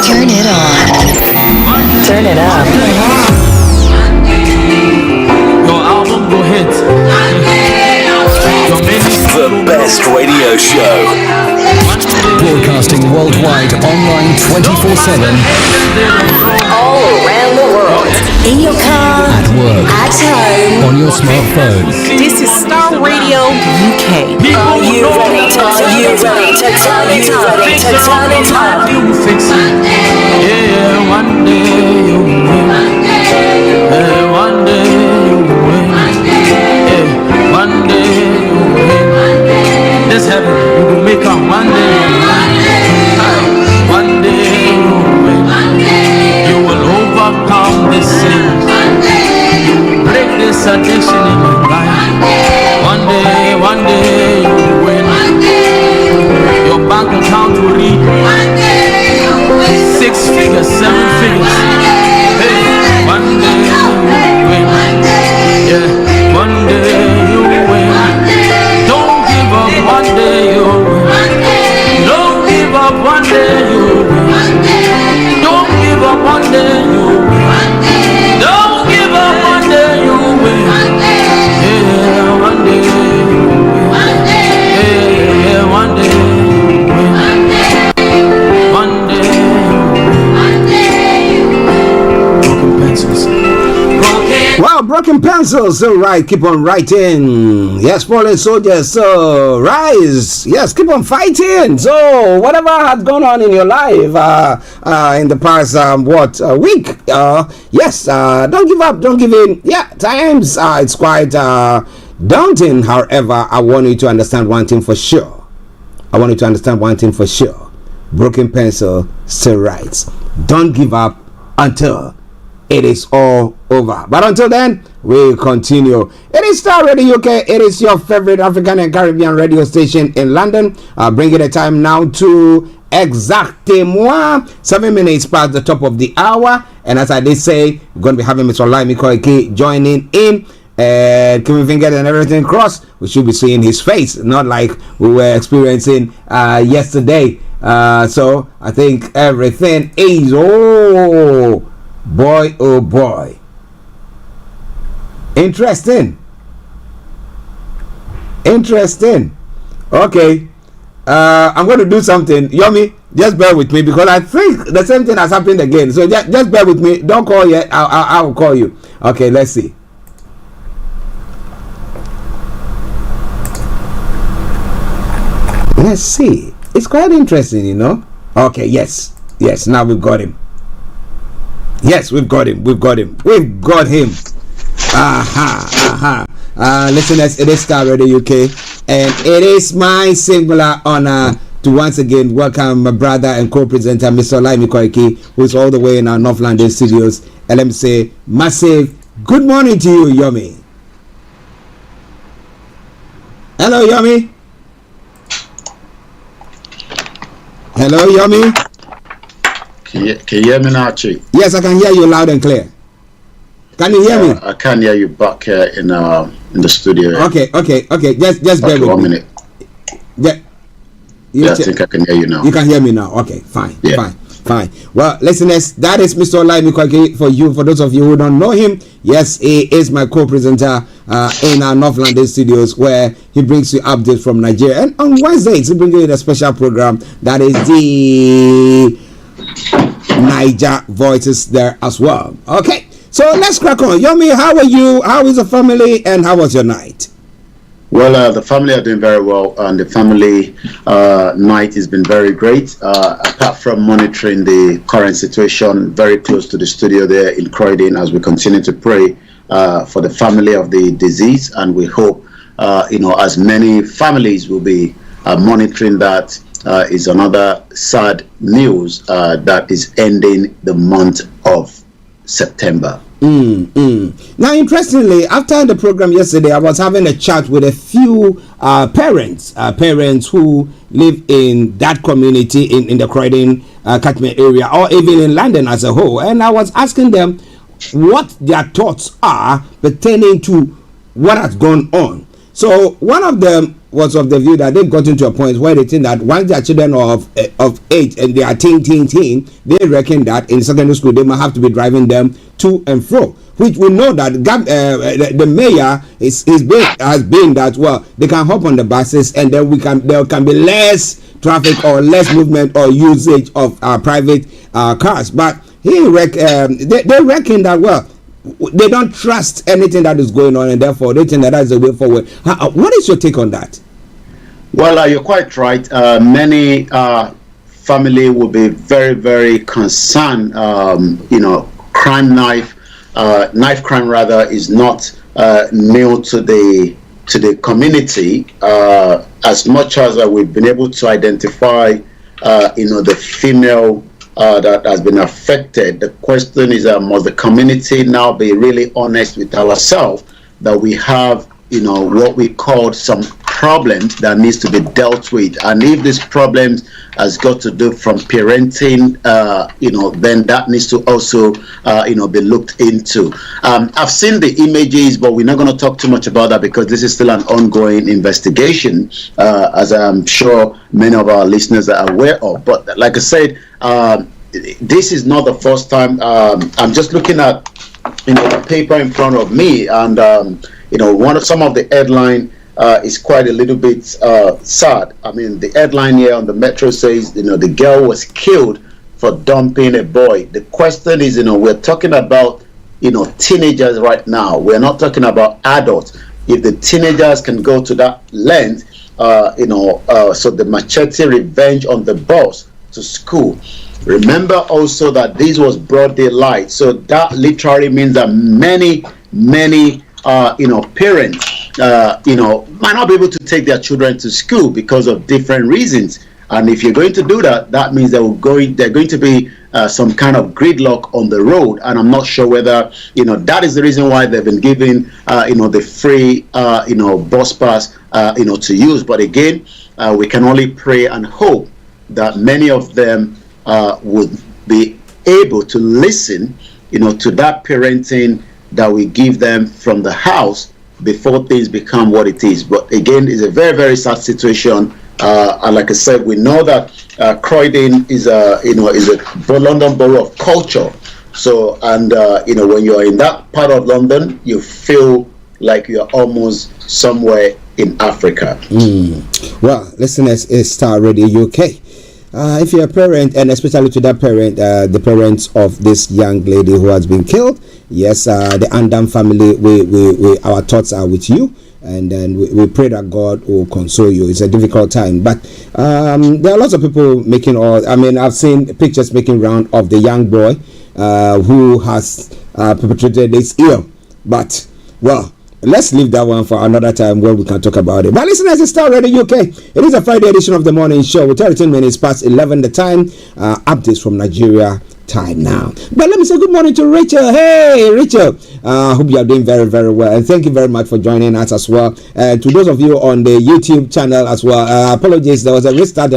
Turn it on. Turn it up. Your album go hit. The best radio show. Broadcasting worldwide, online 24/7. All around the world. In your car. At work. At home. On your smartphone. This is Starr Radio UK. Are you ready to turn it up? You fix it. Yeah, one day you win. Yeah, one day you win. Yeah, one day you win. This heaven you will make up one day. One day you win. You will overcome this sin. You will break this addiction in your life. One day you win. Your bank account will read 6 figures, 7 figures. Hey, one day you win. Yeah, one day you win. Don't give up, one day you win. Don't give up, one day you win. Don't give up, one day you win. Don't give up, one day you win. Yeah, one day you win. Yeah, one day you win. One day you win. Broken pencils. Wow, broken pencils. So right, keep on writing. Yes, fallen soldiers. So rise. Yes, keep on fighting. So whatever has gone on in your life in the past week. Yes, don't give up. Don't give in. Yeah, times it's quite daunting. However, I want you to understand one thing for sure. Broken pencil still writes. Don't give up until it is all over. But until then, we'll continue. It is Starr Radio UK. It is your favorite African and Caribbean radio station in London. Bringing the time now to exactement 7 minutes past the top of the hour. And as I did say, we're going to be having Mr. Olayomi Koiki joining in. And keeping fingers and everything crossed, we should be seeing his face, not like we were experiencing yesterday. So I think everything is oh boy, interesting. Okay, I'm going to do something. Yomi, just bear with me because I think the same thing has happened again. So just bear with me. Don't call yet. I will call you. Okay, let's see. Let's see. It's quite interesting, you know. Okay, yes. Now we've got him. Yes, we've got him. Listeners, it is Starr Radio UK, and it is my singular honor to once again welcome my brother and co-presenter, Mr. Olayomi Koiki, who is all the way in our North London studios. And let me say, massive good morning to you, Yomi. Hello, Yomi. Hello, Yomi. Can you hear me now, Archie? Yes, I can hear you loud and clear. Can you hear me? I can hear you back here in the studio. Okay. Just bear with 1 me. minute. Yeah, I think I can hear you now. You can hear me now. Okay, fine. Well, listeners, that is Mr. Olayomi Koiki for you. For those of you who don't know him, yes, he is my co-presenter in our North London studios, where he brings you updates from Nigeria. And on Wednesdays, he brings you a special program that is the Niger Voices there as well. Okay, so let's crack on. Yomi, how are you? How is the family? And how was your night? Well, the family are doing very well, and the family night has been very great. Apart from monitoring the current situation very close to the studio there in Croydon, as we continue to pray for the family of the disease, and we hope, as many families will be monitoring that. Is another sad news that is ending the month of September. Now, interestingly, after the program yesterday, I was having a chat with a few parents who live in that community in the Croydon catchment area, or even in London as a whole, and I was asking them what their thoughts are pertaining to what has gone on. So one of them was of the view that they've gotten to a point where they think that once they are children of 8 and they are teen, they reckon that in secondary school they might have to be driving them to and fro. Which we know that the mayor has been that, well, they can hop on the buses and then there can be less traffic or less movement or usage of private cars. But they reckon that, well, they don't trust anything that is going on, and therefore they think that is the way forward. What is your take on that? Well, you're quite right. Many family will be very, very concerned. Knife crime rather is not new to the community. As much as we've been able to identify, the female that has been affected, the question is, must the community now be really honest with ourselves that we have, what we call some problems that needs to be dealt with, and if this problems has got to do from parenting, then that needs to also, be looked into. I've seen the images, but we're not going to talk too much about that because this is still an ongoing investigation, as I'm sure many of our listeners are aware of. But like I said, this is not the first time. I'm just looking at, the paper in front of me, and some of the headline is quite a little bit sad. I mean, the headline here on the Metro says, the girl was killed for dumping a boy. The question is, we're talking about, teenagers right now. We're not talking about adults. If the teenagers can go to that length, so the machete revenge on the boss to school. Remember also that this was broad daylight. So that literally means that many parents, might not be able to take their children to school because of different reasons. And if you're going to do that, that means they're going to be some kind of gridlock on the road. And I'm not sure whether, that is the reason why they've been given, the free, bus pass, to use. But again, we can only pray and hope that many of them would be able to listen, to that parenting that we give them from the house before things become what it is. But again, it's a very, very sad situation. And like I said, we know that Croydon is a London borough of culture. So, and when you're in that part of London, you feel like you're almost somewhere in Africa. Well, listeners, it's Starr Radio UK. If you're a parent, and especially to that parent, the parents of this young lady who has been killed, yes, the Andam family, we our thoughts are with you, and then we pray that God will console you. It's a difficult time, but there are lots of people I've seen pictures making round of the young boy who has perpetrated this ill. But, well, let's leave that one for another time where we can talk about it. But listeners, it's Starr Radio UK. It is a Friday edition of the morning show with 13 minutes past 11 the time. Updates from Nigeria time now. But let me say good morning to Rachel. Hey, Rachel. Hope you are doing very, very well. And thank you very much for joining us as well. To those of you on the YouTube channel as well, apologies. There was a restart,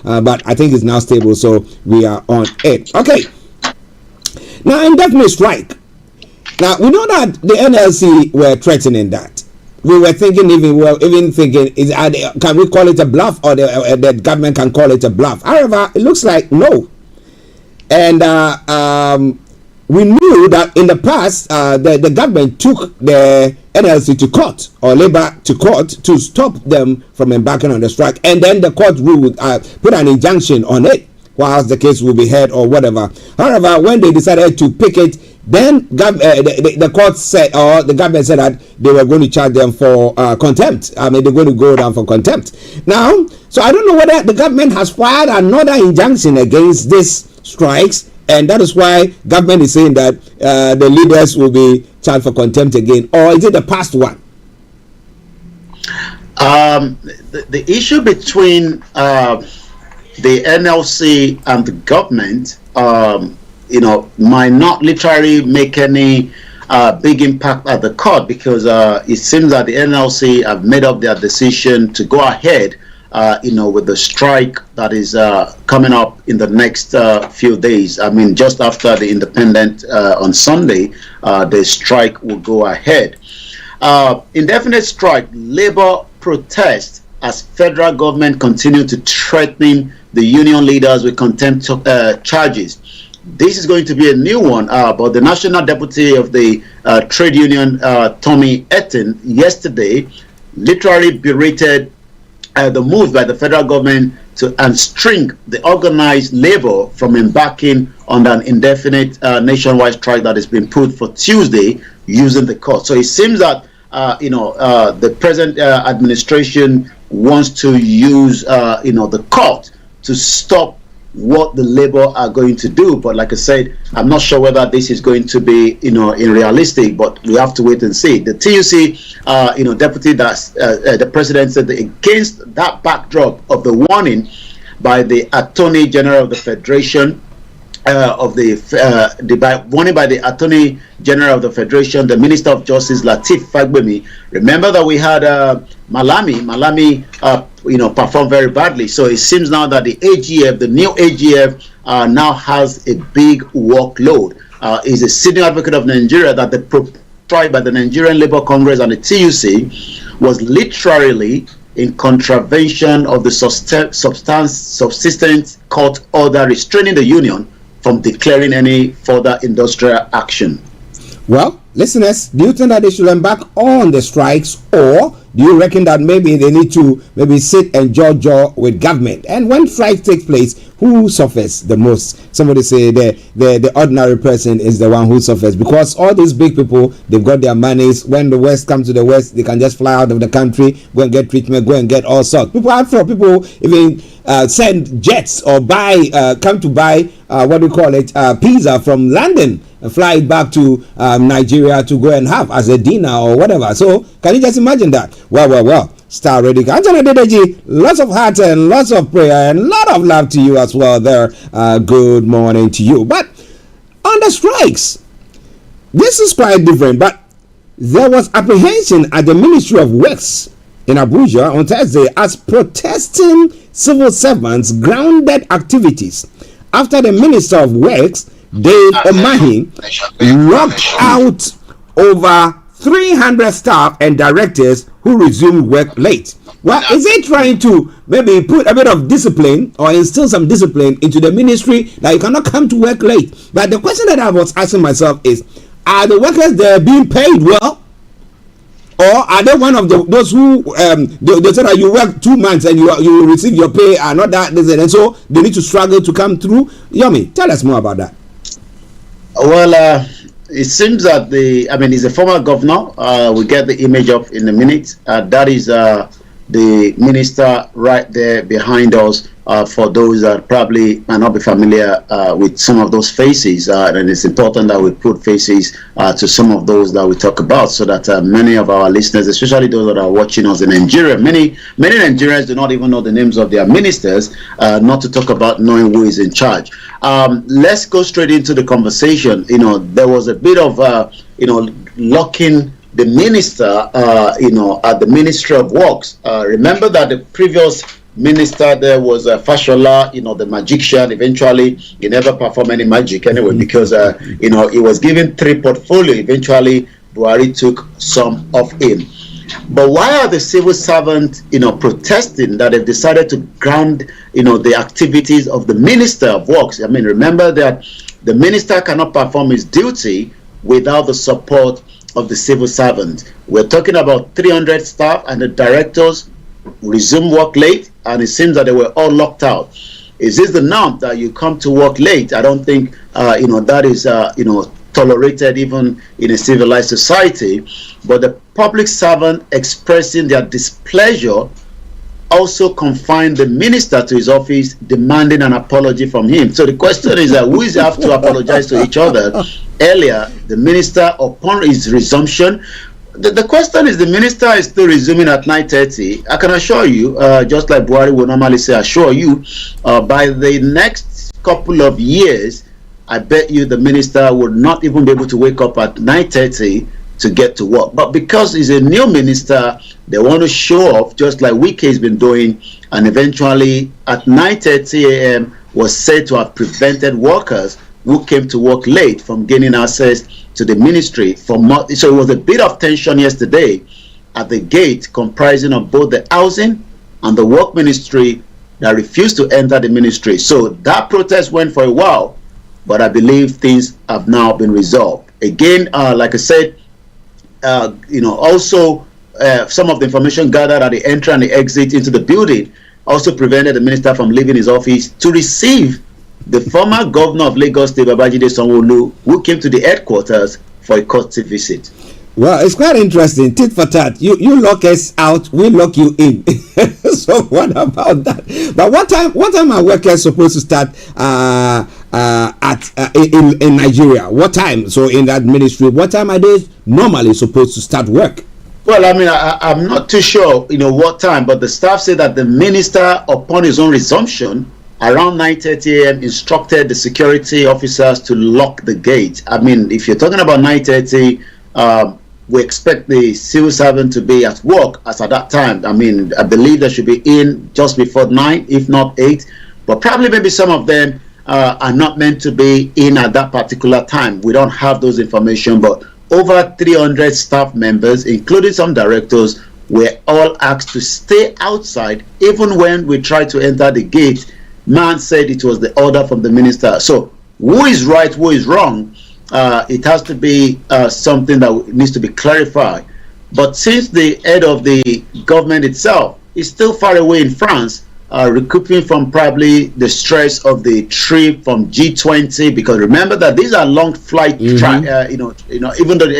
but I think it's now stable. So we are on it. Okay. Now, indefinite strike. Now, we know that the NLC were threatening that. We were thinking, can we call it a bluff, or the government can call it a bluff? However, it looks like no. And we knew that in the past, the government took the NLC to court, or Labour to court, to stop them from embarking on the strike. And then the court ruled, put an injunction on it, whilst the case will be heard or whatever. However, when they decided to pick it, then the court said, or the government said that they were going to charge them for contempt. They're going to go down for contempt. Now, so I don't know whether the government has filed another injunction against these strikes, and that is why government is saying that the leaders will be charged for contempt again, or is it the past one? The issue between the NLC and the government, might not literally make any big impact at the court, because it seems that the NLC have made up their decision to go ahead, with the strike that is coming up in the next few days. Just after the independent on Sunday, the strike will go ahead. Indefinite strike, labor protest as federal government continue to threaten the union leaders with contempt charges. This is going to be a new one, but the national deputy of the trade union, Tommy Etten, yesterday literally berated the move by the federal government to unstring the organized labor from embarking on an indefinite nationwide strike that has been put for Tuesday using the court. So it seems that the present administration wants to use the court to stop what the labor are going to do. But like I said, I'm not sure whether this is going to be in realistic, but we have to wait and see. The TUC deputy, the president said that against that backdrop of the warning by the Attorney General of the Federation, warning by the Attorney General of the Federation, the Minister of Justice Lateef Fagbemi. Remember that we had Malami performed very badly. So it seems now that the AGF, the new AGF, now has a big workload. Is a senior advocate of Nigeria that the tried by the Nigerian Labour Congress and the TUC was literally in contravention of the subsistence court order restraining the union from declaring any further industrial action. Well, listeners, do you think that they should embark on the strikes, or do you reckon that maybe they need to sit and jaw with government? And when strike takes place, who suffers the most? Somebody say the ordinary person is the one who suffers, because all these big people, they've got their monies. When the West comes to the West, they can just fly out of the country, go and get treatment, go and get all sorts. People even send jets or come to buy pizza from London, fly it back to Nigeria to go and have as a dinner or whatever. So can you just imagine that? Well, Starr Radio. Anjana Dedeji, lots of heart and lots of prayer and a lot of love to you as well there. Good morning to you. But on the strikes, this is quite different, but there was apprehension at the Ministry of Works in Abuja on Thursday as protesting civil servants grounded activities after the Minister of Works, Dave Omahin, locked out over 300 staff and directors who resumed work late. Well, is he trying to maybe put a bit of discipline or instill some discipline into the ministry that you cannot come to work late? But the question that I was asking myself is, are the workers there being paid well? Or are they one of those who they say that you work 2 months and you receive your pay and not that, and so they need to struggle to come through? Yomi, tell us more about that. Well, it seems that he's a former governor. We get the image of in a minute. That is the minister right there behind us. For those that probably might not be familiar with some of those faces, and it's important that we put faces to some of those that we talk about, so that many of our listeners, especially those that are watching us in Nigeria, many Nigerians do not even know the names of their ministers, not to talk about knowing who is in charge. Let's go straight into the conversation. There was a bit of locking the minister, at the Ministry of Works. Remember that the previous minister there was Fashola, the magician. Eventually, he never performed any magic anyway, because he was given 3 portfolio. Eventually, Buhari took some of him. But why are the civil servants, protesting that they've decided to ground, the activities of the Minister of Works? I mean, remember that the minister cannot perform his duty without the support of the civil servant. We're talking about 300 staff, and the directors resume work late, and it seems that they were all locked out. Is this the norm, that you come to work late? I don't think that is tolerated even in a civilized society. But the public servant expressing their displeasure also confined the minister to his office, demanding an apology from him. So the question is, who is have to apologize to each other? Earlier, the minister, upon his resumption, the question is, the minister is still resuming at 9:30. I can assure you, just like Buhari will normally say, assure you, by the next couple of years, I bet you the minister would not even be able to wake up at 9:30 to get to work. But because he's a new minister, they want to show off, just like Wike has been doing, and eventually at 9:30 a.m. was said to have prevented workers who came to work late from gaining access to the ministry. So it was a bit of tension yesterday at the gate, comprising of both the housing and the work ministry that refused to enter the ministry. So that protest went for a while, but I believe things have now been resolved. Again, like I said, also some of the information gathered at the entry and the exit into the building also prevented the minister from leaving his office to receive the former governor of Lagos State, Babajide Sanwo-Olu, who came to the headquarters for a courtesy visit. Well, it's quite interesting. Tit for tat. You lock us out, we lock you in. So what about that? But what time are workers supposed to start in Nigeria? What time? So in that ministry, what time are they normally supposed to start work? Well, I mean, I'm not too sure, what time, but the staff said that the minister, upon his own resumption, around 9:30 a.m. instructed the security officers to lock the gate. I mean, if you're talking about 9:30, we expect the civil servant to be at work as at that time. I mean, I believe they should be in just before 9, if not 8, but probably maybe some of them are not meant to be in at that particular time. We don't have those information, but over 300 staff members, including some directors, were all asked to stay outside. Even when we tried to enter the gate, man said it was the order from the minister. So who is right, who is wrong? It has to be something that needs to be clarified. But since the head of the government itself is still far away in France, recouping from probably the stress of the trip from G20, because remember that these are long flight, even though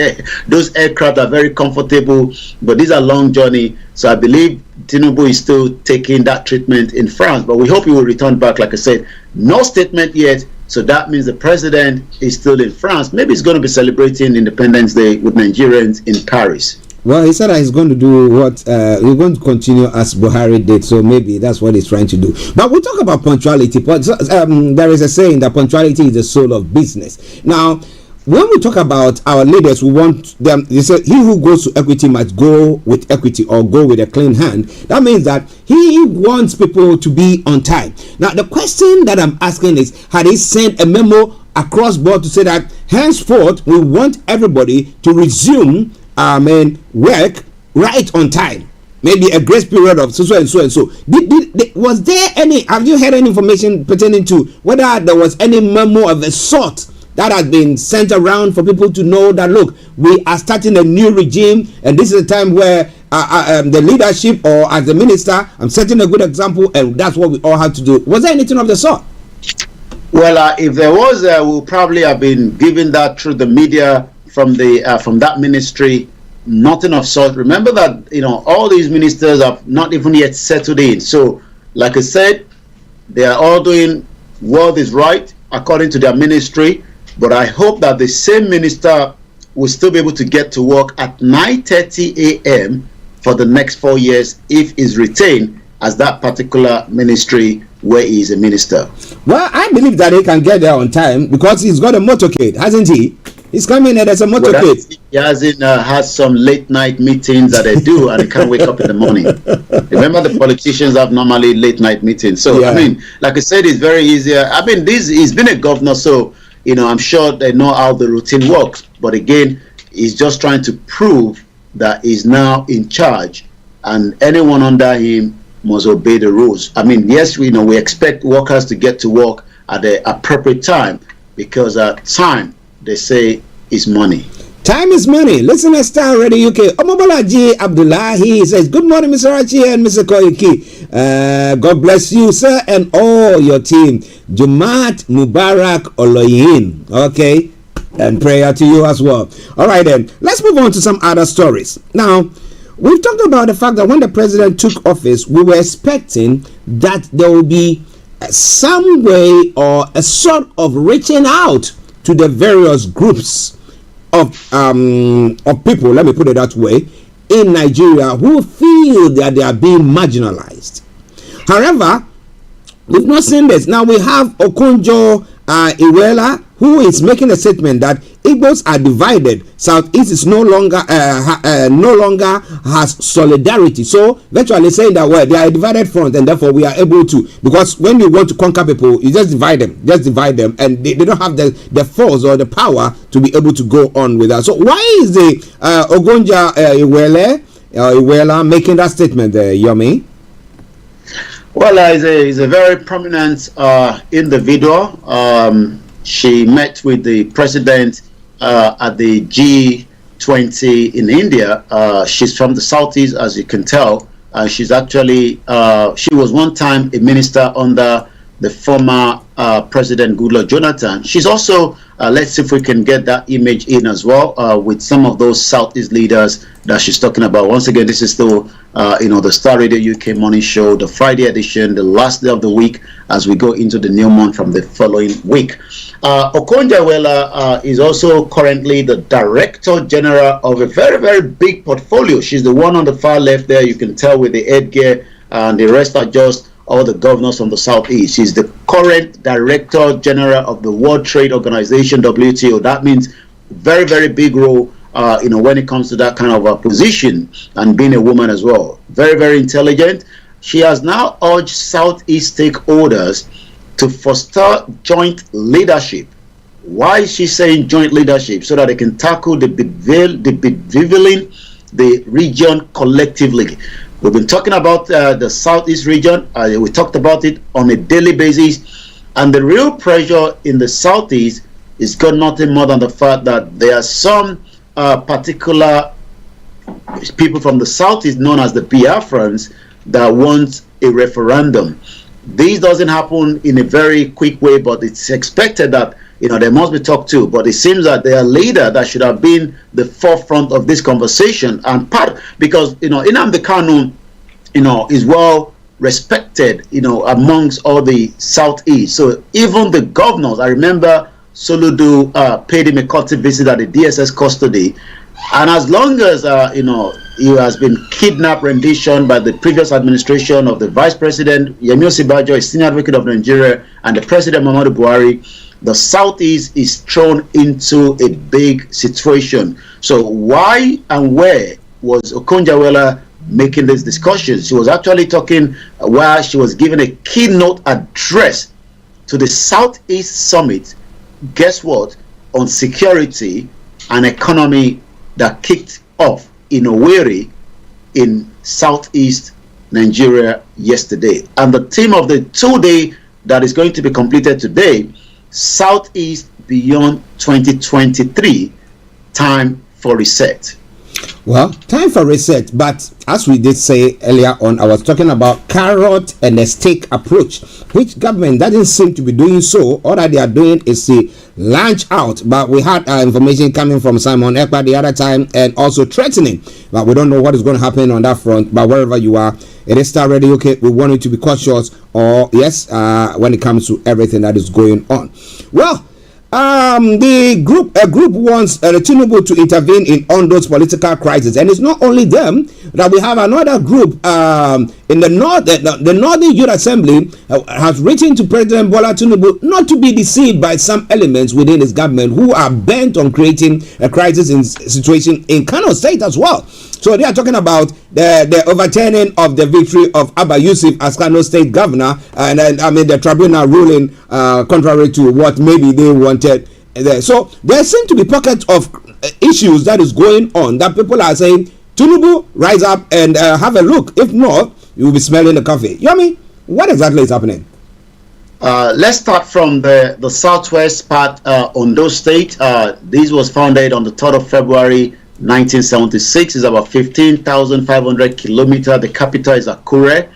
those aircraft are very comfortable, but these are long journey. So I believe Tinubu is still taking that treatment in France, but we hope he will return back. Like I said, no statement yet. So that means the president is still in France. Maybe he's going to be celebrating Independence Day with Nigerians in Paris. Well, he said that he's going to do what he's going to continue as Buhari did, so maybe that's what he's trying to do. But we'll talk about punctuality. But there is a saying that punctuality is the soul of business. Now, when we talk about our leaders, we want them. They say he who goes to equity must go with equity or go with a clean hand. That means that he wants people to be on time. Now, the question that I'm asking is, had he sent a memo across board to say that henceforth we want everybody to resume work right on time? Maybe a grace period of so and so and so. Was there any? Have you heard any information pertaining to whether there was any memo of a sort that has been sent around for people to know that, look, we are starting a new regime, and this is a time where the leadership, or as the minister, I'm setting a good example, and that's what we all have to do. Was there anything of the sort? Well, if there was, we'll probably have been given that through the media from that ministry. Nothing of sort. Remember that all these ministers have not even yet settled in. So, like I said, they are all doing what is right according to their ministry. But I hope that the same minister will still be able to get to work at 9:30 a.m. for the next 4 years if he's retained as that particular ministry where he is a minister. Well, I believe that he can get there on time because he's got a motorcade, hasn't he? He's coming in as a motorcade. He hasn't had some late night meetings that they do, and he can't wake up in the morning. Remember, the politicians have normally late night meetings. So, yeah. I mean, like I said, it's very easy. I mean, he's been a governor, so I'm sure they know how the routine works. But again, he's just trying to prove that he's now in charge, and anyone under him must obey the rules. I mean, yes, we expect workers to get to work at the appropriate time, because time, they say, is money. Time is money. Listen to Starr Radio UK. Omobolaji Abdullahi says, good morning, Mr. Archie and Mr. Koiki. God bless you, sir, and all your team. Jumat Mubarak Oloyin. Okay. And prayer to you as well. All right, then. Let's move on to some other stories. Now, we've talked about the fact that when the president took office, we were expecting that there will be some way or a sort of reaching out to the various groups of people, let me put it that way, in Nigeria who feel that they are being marginalized. However, we've not seen this. Now we have Okonjo Iweala, who is making a statement that Igbos are divided. Southeast is no longer has solidarity. So virtually saying that, well, they are a divided front, and therefore we are able to, because when you want to conquer people, you just divide them, and they don't have the force or the power to be able to go on with that. So why is the Okonjo Iweala making that statement there, Yomi? Well, is a very prominent individual. She met with the president at the G20 in India. She's from the Southeast, as you can tell. She's actually, she was one time a minister under the former President Goodluck Jonathan. She's also, let's see if we can get that image in as well, with some of those Southeast leaders that she's talking about. Once again, this is still, the Star Radio UK Morning Show, the Friday edition, the last day of the week, as we go into the new month from the following week. Okonjo-Iweala is also currently the Director General of a very, very big portfolio. She's the one on the far left there. You can tell with the headgear, and the rest are just all the governors from the Southeast. She's the current Director General of the World Trade Organization, WTO. That means very, very big role, when it comes to that kind of a position, and being a woman as well. Very, very intelligent. She has now urged Southeast stakeholders to foster joint leadership. Why is she saying joint leadership? So that they can tackle the bedeviling the region collectively. We've been talking about the Southeast region. We talked about it on a daily basis. And the real pressure in the Southeast is got nothing more than the fact that there are some particular people from the Southeast known as the Biafrans that want a referendum. This doesn't happen in a very quick way, but it's expected that they must be talked to. But it seems that their leader that should have been the forefront of this conversation, and because Nnamdi Kanu is well respected amongst all the Southeast. So even the governors, I remember Soludo paid him a courtesy visit at the DSS custody, and as long as he has been kidnapped rendition by the previous administration of the Vice President Yemi Osinbajo, a senior advocate of Nigeria, and the President Muhammadu Buhari, the Southeast is thrown into a big situation. So why and where was Okonjo-Iweala making this discussion? She was actually talking while she was giving a keynote address to the Southeast Summit. Guess what? On security and economy that kicked off in Owerri in Southeast Nigeria yesterday. And the theme of the 2-day that is going to be completed today, Southeast Beyond 2023, time for reset. Well, time for reset, but as we did say earlier on, I was talking about carrot and a stick approach, which government doesn't seem to be doing so. All that they are doing is to launch out, but we had information coming from Simon Ekpa the other time, and also threatening, but we don't know what is going to happen on that front. But wherever you are, it is Star Radio. Okay, we want you to be cautious, or yes, when it comes to everything that is going on. Well, a group wants Tinubu to intervene in Ondo's political crisis, and it's not only them. That we have another group in the north. The Northern Youth Assembly has written to President Bola Tinubu not to be deceived by some elements within his government who are bent on creating a crisis in situation in Kano State as well. So they are talking about the overturning of the victory of Abba Yusuf as Kano State governor, and the tribunal ruling contrary to what maybe they wanted there. So there seem to be pockets of issues that is going on that people are saying, Tinubu, rise up and have a look. If not, you will be smelling the coffee. Yomi, what exactly is happening? Let's start from the southwest part, Ondo State. This was founded on the 3rd of February 1976. Is about 15,500 kilometers. The capital is Akure.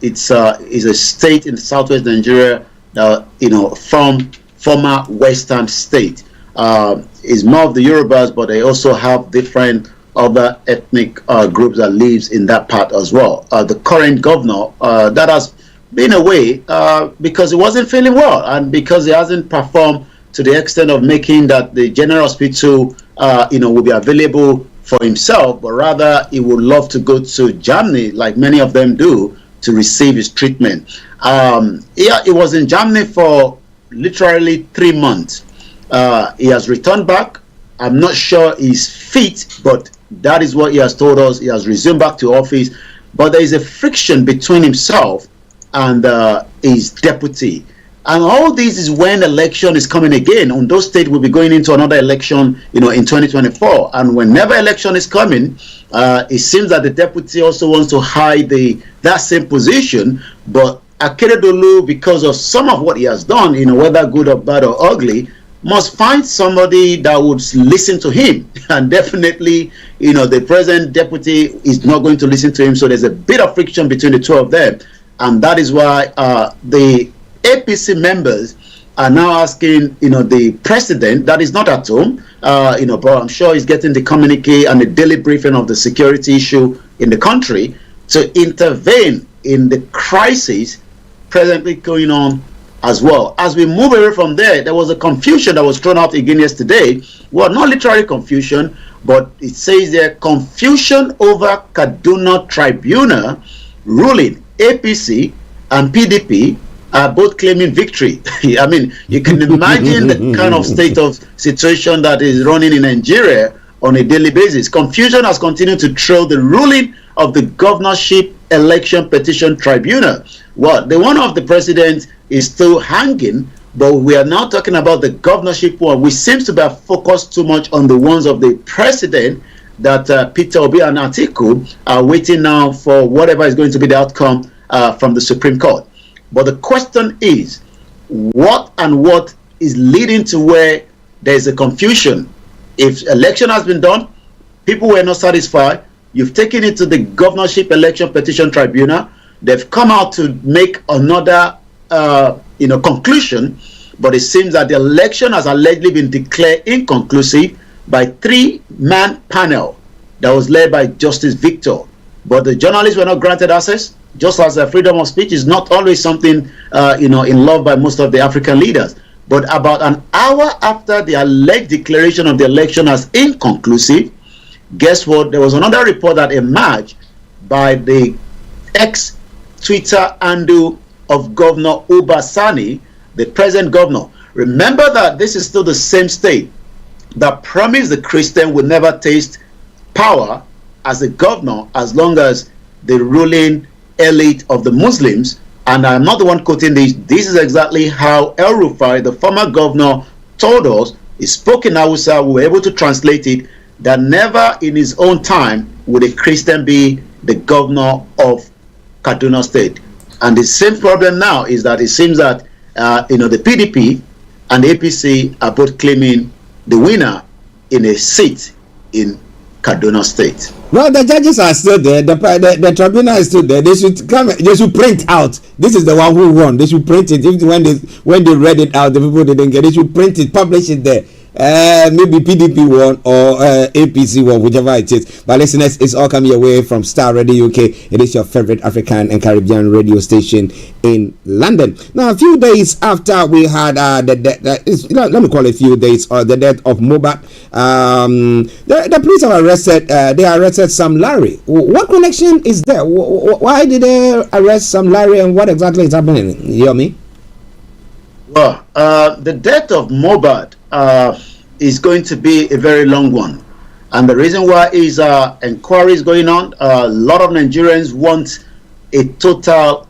It's a state in southwest Nigeria, from former Western state. Is more of the Yorubas, but they also have different other ethnic groups that lives in that part as well. The current governor that has been away because he wasn't feeling well, and because he hasn't performed to the extent of making that the general hospital will be available for himself, but rather he would love to go to Germany, like many of them do, to receive his treatment. He was in Germany for literally 3 months. He has returned back. I'm not sure he's fit, but that is what he has told us. He has resumed back to office, but there is a friction between himself and his deputy. And all this is when election is coming again. Ondo State will be going into another election, in 2024. And whenever election is coming, it seems that the deputy also wants to hide that same position. But Akeredolu, because of some of what he has done, whether good or bad or ugly, must find somebody that would listen to him. And definitely, the present deputy is not going to listen to him. So there's a bit of friction between the two of them. And that is why the APC members are now asking, the president that is not at home, but I'm sure he's getting the communique and the daily briefing of the security issue in the country to intervene in the crisis presently going on as well. As we move away from there was a confusion that was thrown out again yesterday. Well, not literally confusion, but it says there confusion over Kaduna Tribunal ruling. APC and PDP are both claiming victory. I mean, you can imagine the kind of state of situation that is running in Nigeria on a daily basis. Confusion has continued to trail the ruling of the Governorship Election Petition Tribunal. Well, the one of the president is still hanging, but we are now talking about the governorship one, which seems to be focused too much on the ones of the president, that Peter Obi and Atiku are waiting now for whatever is going to be the outcome from the Supreme Court. But the question is, what is leading to where there's a confusion? If election has been done, people were not satisfied, you've taken it to the Governorship Election Petition Tribunal, they've come out to make another conclusion, but it seems that the election has allegedly been declared inconclusive by 3-man panel that was led by Justice Victor. But the journalists were not granted access, just as freedom of speech is not always something in love by most of the African leaders. But about an hour after the alleged declaration of the election as inconclusive, guess what? There was another report that emerged by the ex-Twitter handle of Governor Uba Sani, the present governor. Remember that this is still the same state that promised the Christian would never taste power as a governor as long as the ruling elite of the Muslims, and I'm not the one quoting this, this is exactly how El Rufai, the former governor, told us. He spoke in Hausa, we were able to translate it, that never in his own time would a Christian be the governor of Kaduna State. And the same problem now is that it seems that the PDP and the APC are both claiming the winner in a seat in Kaduna State. Well, the judges are still there. The tribunal is still there. They should come. They should print out. This is the one who won. They should print it. If when they read it out, the people didn't get it. They should print it, publish it there. Maybe PDP won or APC won, whichever it is. But listeners, it's all coming your way from Starr Radio UK. It is your favorite African and Caribbean radio station in London. Now, a few days after we had let me call it a few days, or the death of Mohbad, the police have arrested. They arrested Sam Larry. What connection is there? Why did they arrest Sam Larry, and what exactly is happening? Yomi? Well, the death of Mohbad is going to be a very long one, and the reason why is inquiries going on. A lot of Nigerians want a total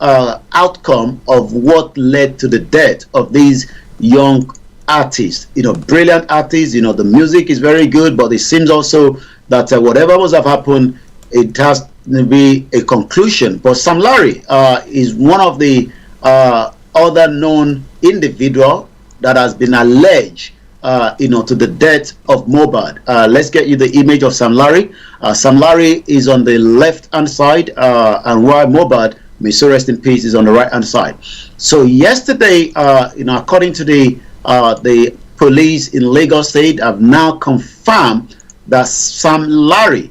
outcome of what led to the death of these young artists. Brilliant artists. The music is very good, but it seems also that whatever must have happened, it has to be a conclusion. But Sam Larry is one of the other known individual that has been alleged to the death of Mohbad. Let's get you the image of Sam Larry. Sam Larry is on the left hand side, and while Mohbad, may so rest in peace, is on the right hand side. So yesterday, according to the police in Lagos State, have now confirmed that Sam Larry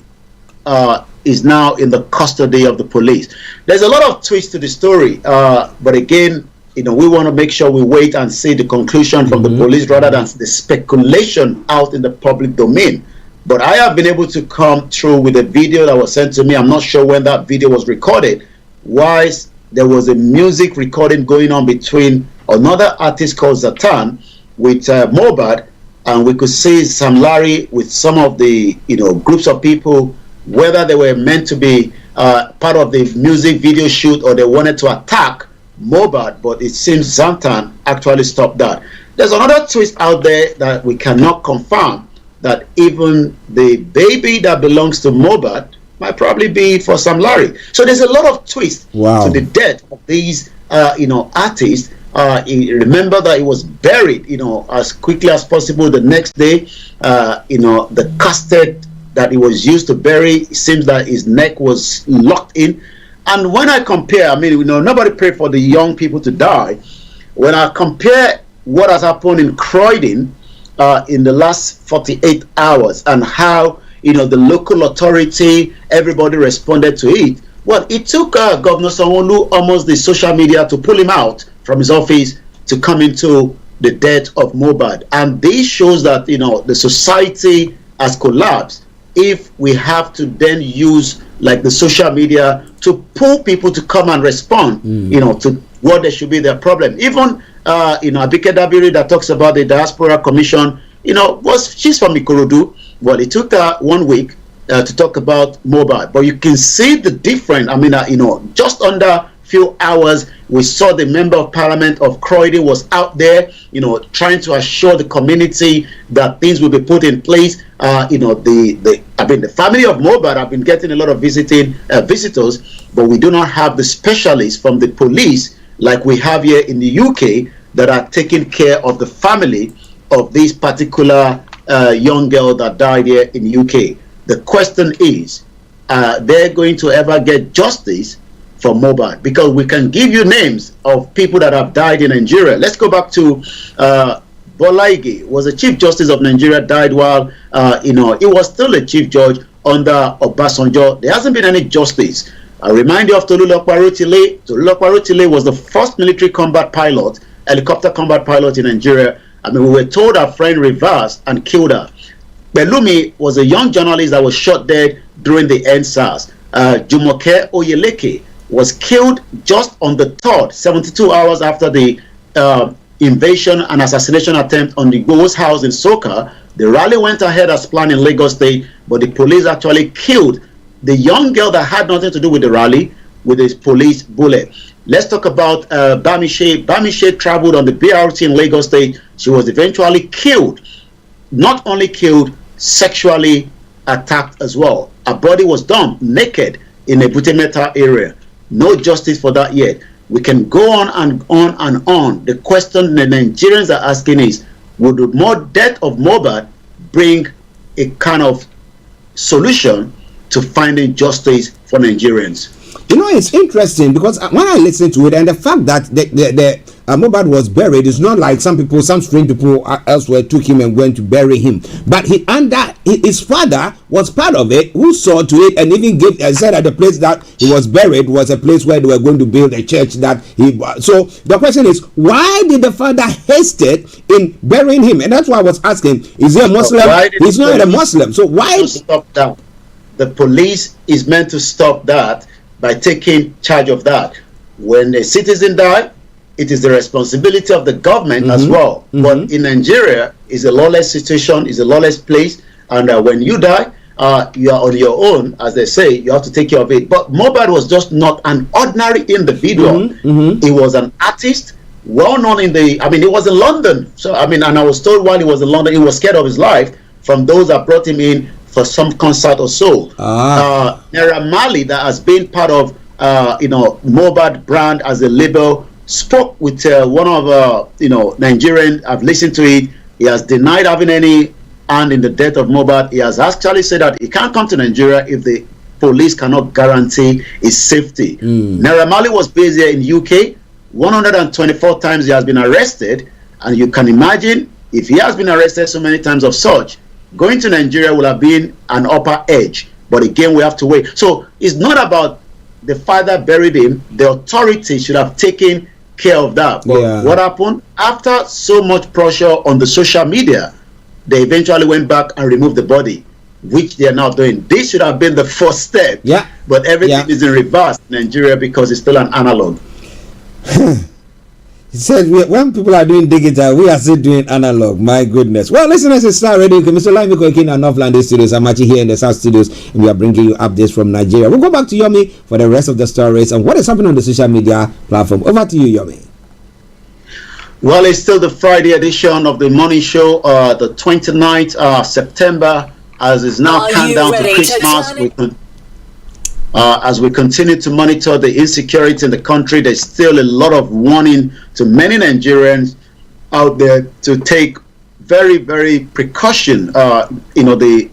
is now in the custody of the police. There's a lot of twists to the story, but again, we want to make sure we wait and see the conclusion from the police rather than the speculation out in the public domain. But I have been able to come through with a video that was sent to me. I'm not sure when that video was recorded. Whilst there was a music recording going on between another artist called Zatan with Mohbad, and we could see Sam Larry with some of the groups of people, whether they were meant to be part of the music video shoot or they wanted to attack Mohbad, but it seems Zatan actually stop that. There's another twist out there that we cannot confirm, that even the baby that belongs to Mohbad might probably be for Sam Larry. So there's a lot of twist to the death of these artists. Remember that he was buried as quickly as possible the next day. The casket that he was used to bury, it seems that his neck was locked in. And when I compare, nobody prayed for the young people to die. When I compare what has happened in Croydon in the last 48 hours and how the local authority, everybody responded to it. Well, it took Governor Sanwo-Olu almost the social media to pull him out from his office to come into the death of Mohbad. And this shows that the society has collapsed. If we have to then use like the social media to pull people to come and respond, to what there should be their problem. Even Abike Tabiri that talks about the Diaspora Commission, she's from Ikorodu. Well, it took 1 week to talk about Mohbad, but you can see the difference. Just under few hours, we saw the member of parliament of Croydon was out there, trying to assure the community that things will be put in place. The family of Mohbad have been getting a lot of visitors, but we do not have the specialists from the police like we have here in the UK that are taking care of the family of this particular young girl that died here in the UK. The question is, they're going to ever get justice for Mohbad? Because we can give you names of people that have died in Nigeria. Let's go back to Bolaige, was a Chief Justice of Nigeria, died while he was still a Chief Judge under Obasanjo. There hasn't been any justice. I remind you of Tolulokpa Rotile. Tolulokpa Rotile was the first military combat pilot, helicopter combat pilot in Nigeria. We were told our friend reversed and killed her. Belumi was a young journalist that was shot dead during the EndSARS. Jumoke Oyeleke was killed just on the 3rd, 72 hours after the invasion and assassination attempt on the Igboho's house in Soka. The rally went ahead as planned in Lagos State, but the police actually killed the young girl that had nothing to do with the rally with a police bullet. Let's talk about Bamishe. Bamishe traveled on the BRT in Lagos State. She was eventually killed. Not only killed, sexually attacked as well. Her body was dumped naked in a Butemeta area. No justice for that yet. We can go on and on and on. The question the Nigerians are asking is, would the more death of Mohbad bring a kind of solution to finding justice for Nigerians? It's interesting because when I listen to it, and the fact that the Mohbad was buried, it's not like some strange people elsewhere took him and went to bury him. But his father was part of it, who saw to it and even said that the place that he was buried was a place where they were going to build a church that he. So the question is, why did the father haste in burying him? And that's why I was asking, is he a Muslim? He's not a Muslim. So why stop that? The police is meant to stop that by taking charge of that. When a citizen dies, it is the responsibility of the government as well. But in Nigeria, it's a lawless situation, it's a lawless place, and when you die, you are on your own, as they say. You have to take care of it. But Mohbad was just not an ordinary individual. He was an artist, well known in the. He was in London. So and I was told while he was in London, he was scared of his life from those that brought him in for some concert or so. Naira Marley, that has been part of Mohbad brand as a label, spoke with one of Nigerian. I've listened to it. He has denied having any hand in the death of Mohbad. He has actually said that he can't come to Nigeria if the police cannot guarantee his safety. Naira Marley was based here in UK. 124 times he has been arrested, and you can imagine if he has been arrested so many times of such, going to Nigeria will have been an upper edge. But again, we have to wait. So it's not about the father buried him. The authorities should have taken care of that. But what happened? After so much pressure on the social media, they eventually went back and removed the body, which they are now doing. This should have been the first step. But everything is in reverse in Nigeria because it's still an analog. He said, when people are doing digital, we are still doing analog. My goodness. Well, listeners, it's Starr Radio. Mr. Olayomi Koiki and Northland Studios. I'm actually here in the South Studios, and we are bringing you updates from Nigeria. We'll go back to Yomi for the rest of the stories and what is happening on the social media platform. Over to you, Yomi. Well, it's still the Friday edition of the morning show, the 29th September, as is now countdown to Christmas. As we continue to monitor the insecurity in the country, there's still a lot of warning to many Nigerians out there to take very, very precaution. The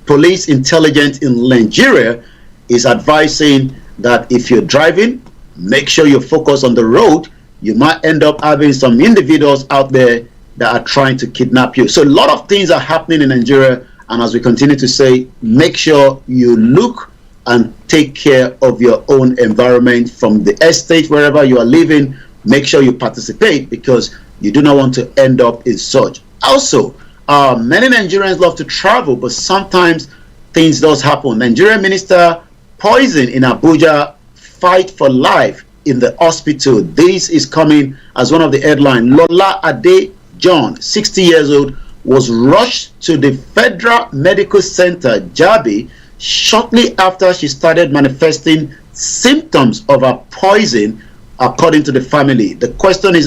police intelligence in Nigeria is advising that if you're driving, make sure you focus on the road. You might end up having some individuals out there that are trying to kidnap you. So a lot of things are happening in Nigeria, and as we continue to say, make sure you look and take care of your own environment from the estate, wherever you are living. Make sure you participate, because you do not want to end up in such. Also, many Nigerians love to travel, but sometimes things does happen. Nigerian minister poison in Abuja, fight for life in the hospital. This is coming as one of the headlines. Lola Ade John, 60 years old, was rushed to the Federal Medical Center, Jabi, shortly after she started manifesting symptoms of a poison, according to the family. The question is,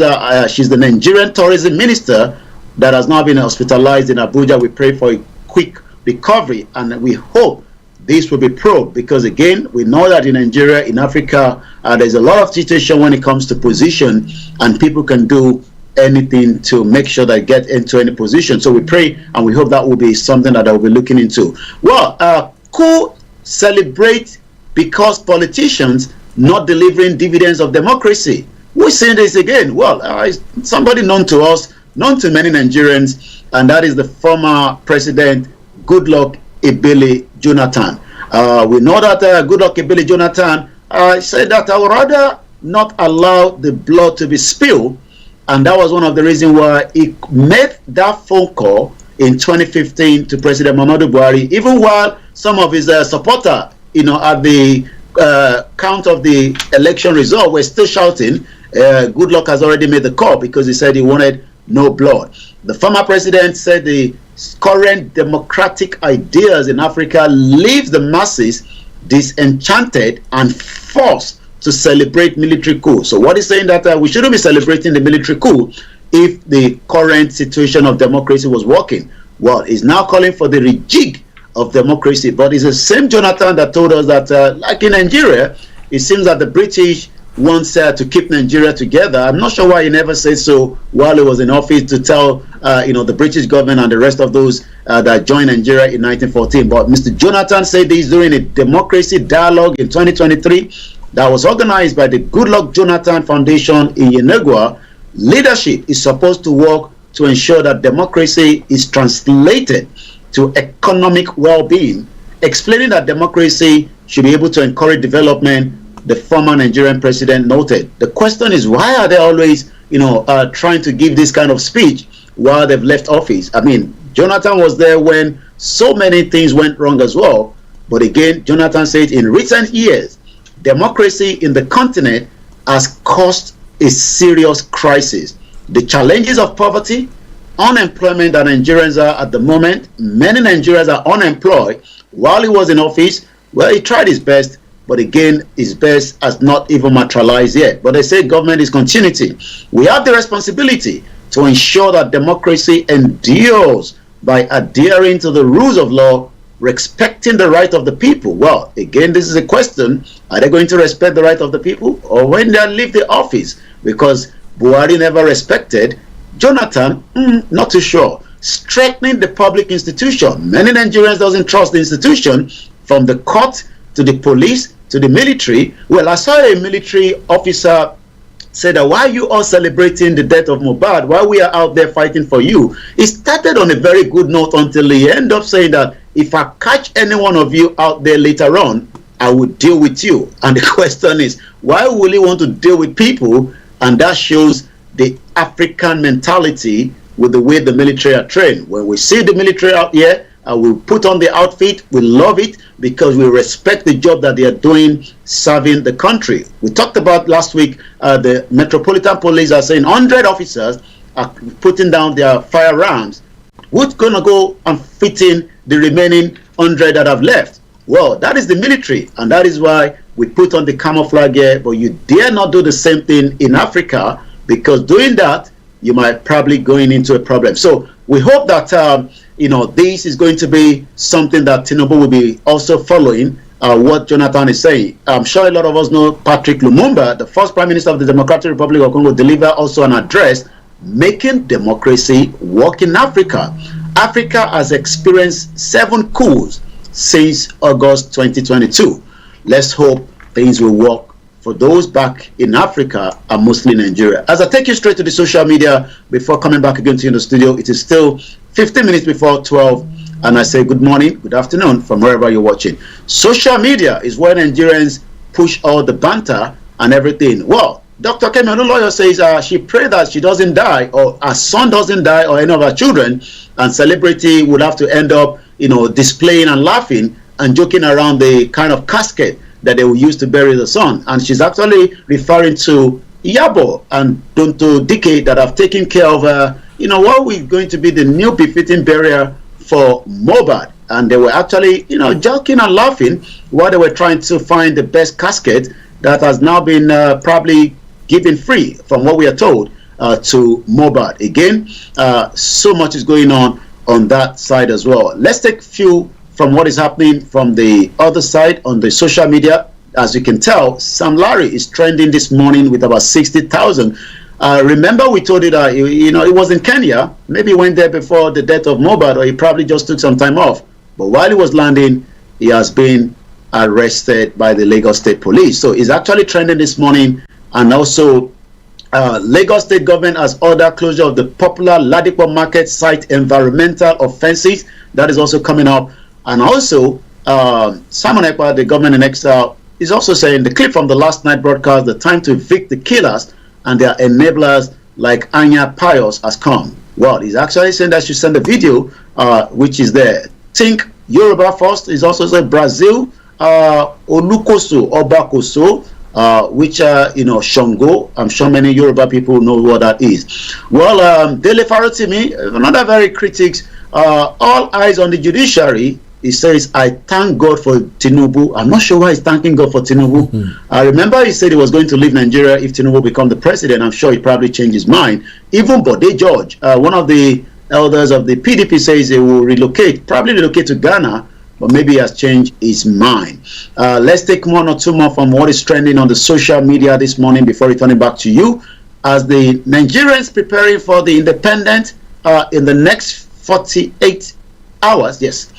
she's the Nigerian tourism minister that has now been hospitalized in Abuja. We pray for a quick recovery, and we hope this will be probed, because again, we know that in Nigeria, in Africa, there's a lot of situation when it comes to position, and people can do anything to make sure they get into any position. So we pray and we hope that will be something that I will be looking into. Well, cool, celebrate because politicians not delivering dividends of democracy. We're saying this again. Well, somebody known to us, known to many Nigerians, and that is the former president Goodluck Ebele Jonathan. We know that Goodluck Ebele Jonathan said that I would rather not allow the blood to be spilled, and that was one of the reasons why he made that phone call in 2015 to President Muhammadu Buhari, even while some of his supporters, at the count of the election result, were still shouting, Goodluck has already made the call, because he said he wanted no blood. The former president said the current democratic ideas in Africa leaves the masses disenchanted and forced to celebrate military coup. So what is saying that we shouldn't be celebrating the military coup if the current situation of democracy was working. Well, he's now calling for the rejig of democracy, but it's the same Jonathan that told us that like in Nigeria, it seems that the British wants to keep Nigeria together. I'm not sure why he never said so while he was in office, to tell the British government and the rest of those that joined Nigeria in 1914. But Mr. Jonathan said this during a democracy dialogue in 2023 that was organized by the Goodluck Jonathan Foundation in Yenagua. Leadership is supposed to work to ensure that democracy is translated to economic well-being, explaining that democracy should be able to encourage development. The former Nigerian president noted. The question is, why are they always, trying to give this kind of speech while they've left office? I mean, Jonathan was there when so many things went wrong as well. But again, Jonathan said in recent years, democracy in the continent has caused a serious crisis. The challenges of poverty, unemployment that Nigerians are at the moment, many Nigerians are unemployed. While he was in office, well, he tried his best, but again, his best has not even materialized yet. But they say government is continuity. We have the responsibility to ensure that democracy endures by adhering to the rules of law, respecting the right of the people. Well, again, this is a question. Are they going to respect the right of the people, or when they leave the office? Because Buhari never respected. Jonathan, not too sure. Strengthening the public institution. Many Nigerians doesn't trust the institution, from the court to the police to the military. Well, I saw a military officer say that, why are you all celebrating the death of Mohbad while we are out there fighting for you? It started on a very good note until he ended up saying that if I catch any one of you out there later on, I will deal with you. And the question is, why will he want to deal with people? And that shows the African mentality with the way the military are trained. When we see the military out here, we put on the outfit, we love it, because we respect the job that they are doing serving the country. We talked about last week, the Metropolitan Police are saying 100 officers are putting down their firearms. Who's going to go and fit in the remaining 100 that have left? Well, that is the military, and that is why we put on the camouflage here. But you dare not do the same thing in Africa, because doing that, you might probably going into a problem. So we hope that this is going to be something that Tinubu will be also following what Jonathan is saying. I'm sure a lot of us know Patrick Lumumba, the first Prime Minister of the Democratic Republic of Congo, delivered also an address making democracy work in Africa. Africa has experienced 7 coups since August 2022. Let's hope things will work for those back in Africa and mostly Nigeria. As I take you straight to the social media before coming back again to you in the studio, it is still 15 minutes before 12, and I say good morning, good afternoon from wherever you're watching. Social media is where Nigerians push all the banter and everything. Well, Dr. Kemi Olunloyo says she prayed that she doesn't die, or her son doesn't die, or any of her children, and celebrity would have to end up, displaying and laughing and joking around the kind of casket that they will use to bury the son. And she's actually referring to Iyabo and Donto Dike that have taken care of what we're going to be the new befitting burial for Mohbad. And they were actually, joking and laughing while they were trying to find the best casket that has now been probably given free, from what we are told, to Mohbad. Again, so much is going on that side as well. Let's take a few from what is happening from the other side on the social media. As you can tell, Sam Larry is trending this morning with about 60,000. Remember, we told you that it was in Kenya. Maybe he went there before the death of Mohbad, or he probably just took some time off. But while he was landing, he has been arrested by the Lagos State Police. So he's actually trending this morning. And also, Lagos State government has ordered closure of the popular Ladipo Market site environmental offenses. That is also coming up. And also, Simon Ekpa, the government in exile, is also saying the clip from the last night broadcast, the time to evict the killers and their enablers like Anya Pius has come. Well, he's actually saying that she send a video, which is there. Think Yoruba first. Is also saying Brazil, Olukoso, Obakoso, which Shango. I'm sure many Yoruba people know what that is. Well, Dele Farotimi, another very critics, all eyes on the judiciary. He says, I thank God for Tinubu. I'm not sure why he's thanking God for Tinubu. I remember he said he was going to leave Nigeria if Tinubu become the president. I'm sure he probably changed his mind. Even Bode George, one of the elders of the PDP, says he will probably relocate to Ghana, but maybe he has changed his mind. Let's take 1 or 2 more from what is trending on the social media this morning before returning back to you. As the Nigerians preparing for the independent in the next 48 hours, yes,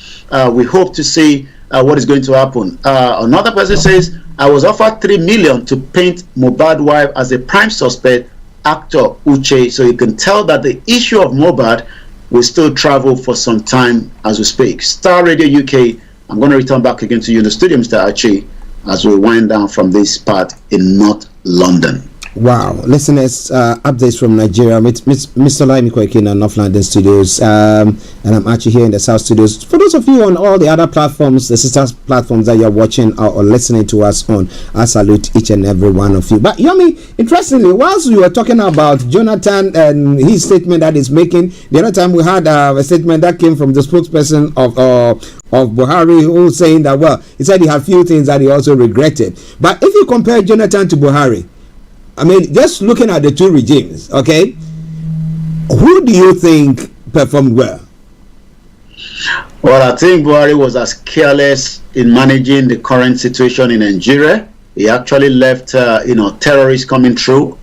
we hope to see what is going to happen. Another person says, I was offered 3 million to paint Mohbad wife as a prime suspect, actor Uche. So you can tell that the issue of Mohbad will still travel for some time as we speak. Star Radio UK, I'm going to return back again to you in the studio, Mr. Archie, as we wind down from this part in North London. Wow, listeners, updates from Nigeria. Mr. Olayomi Kweke in North London studios, and I'm actually here in the South studios. For those of you on all the other platforms, the sister platforms that you're watching or listening to us on, I salute each and every one of you. But Yomi, interestingly, whilst we were talking about Jonathan and his statement that he's making, the other time we had a statement that came from the spokesperson of Buhari, who was saying that, well, he said he had few things that he also regretted. But if you compare Jonathan to Buhari, I mean, just looking at the two regimes, okay, who do you think performed well? Well, I think Buhari was as careless in managing the current situation in Nigeria. He actually left, terrorists coming through,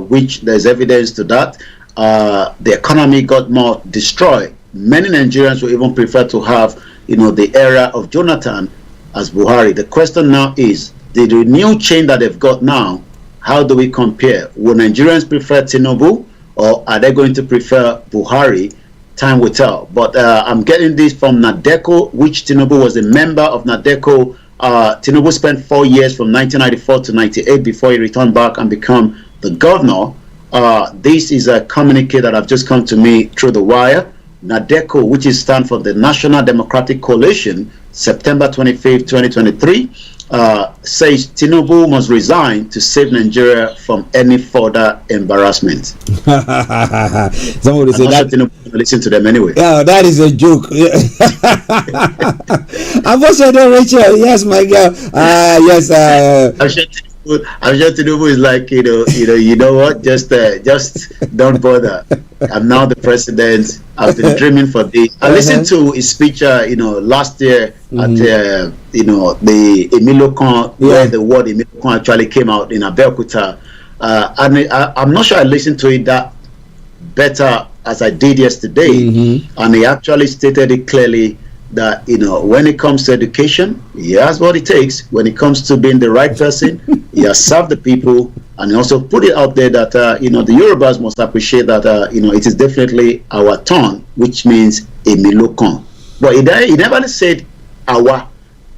which there's evidence to that. The economy got more destroyed. Many Nigerians would even prefer to have, the era of Jonathan as Buhari. The question now is, the new change that they've got now, how do we compare? Will Nigerians prefer Tinubu, or are they going to prefer Buhari? Time will tell. But I'm getting this from NADECO, which Tinubu was a member of NADECO. Tinubu spent 4 years from 1994 to 98 before he returned back and became the governor. This is a communique that have just come to me through the wire. NADECO, which is stand for the National Democratic Coalition, September 25th, 2023, says Tinubu must resign to save Nigeria from any further embarrassment. Somebody say that. Tinubu listen to them anyway. Yeah, that is a joke. I'm also Rachel. Yes, my girl. Yes. Tinubu is like, you know what? Just don't bother. I'm now the president. I've been dreaming for this. I listened to his speech, last year at, the Emilokon, where the word Emilokon actually came out in Abeokuta. And I'm not sure I listened to it that better as I did yesterday. And he actually stated it clearly that, when it comes to education, he has what it takes. When it comes to being the right person, he has served the people, and he also put it out there that, the Yorubas must appreciate that, it is definitely our turn, which means Emilokon. But he never said our.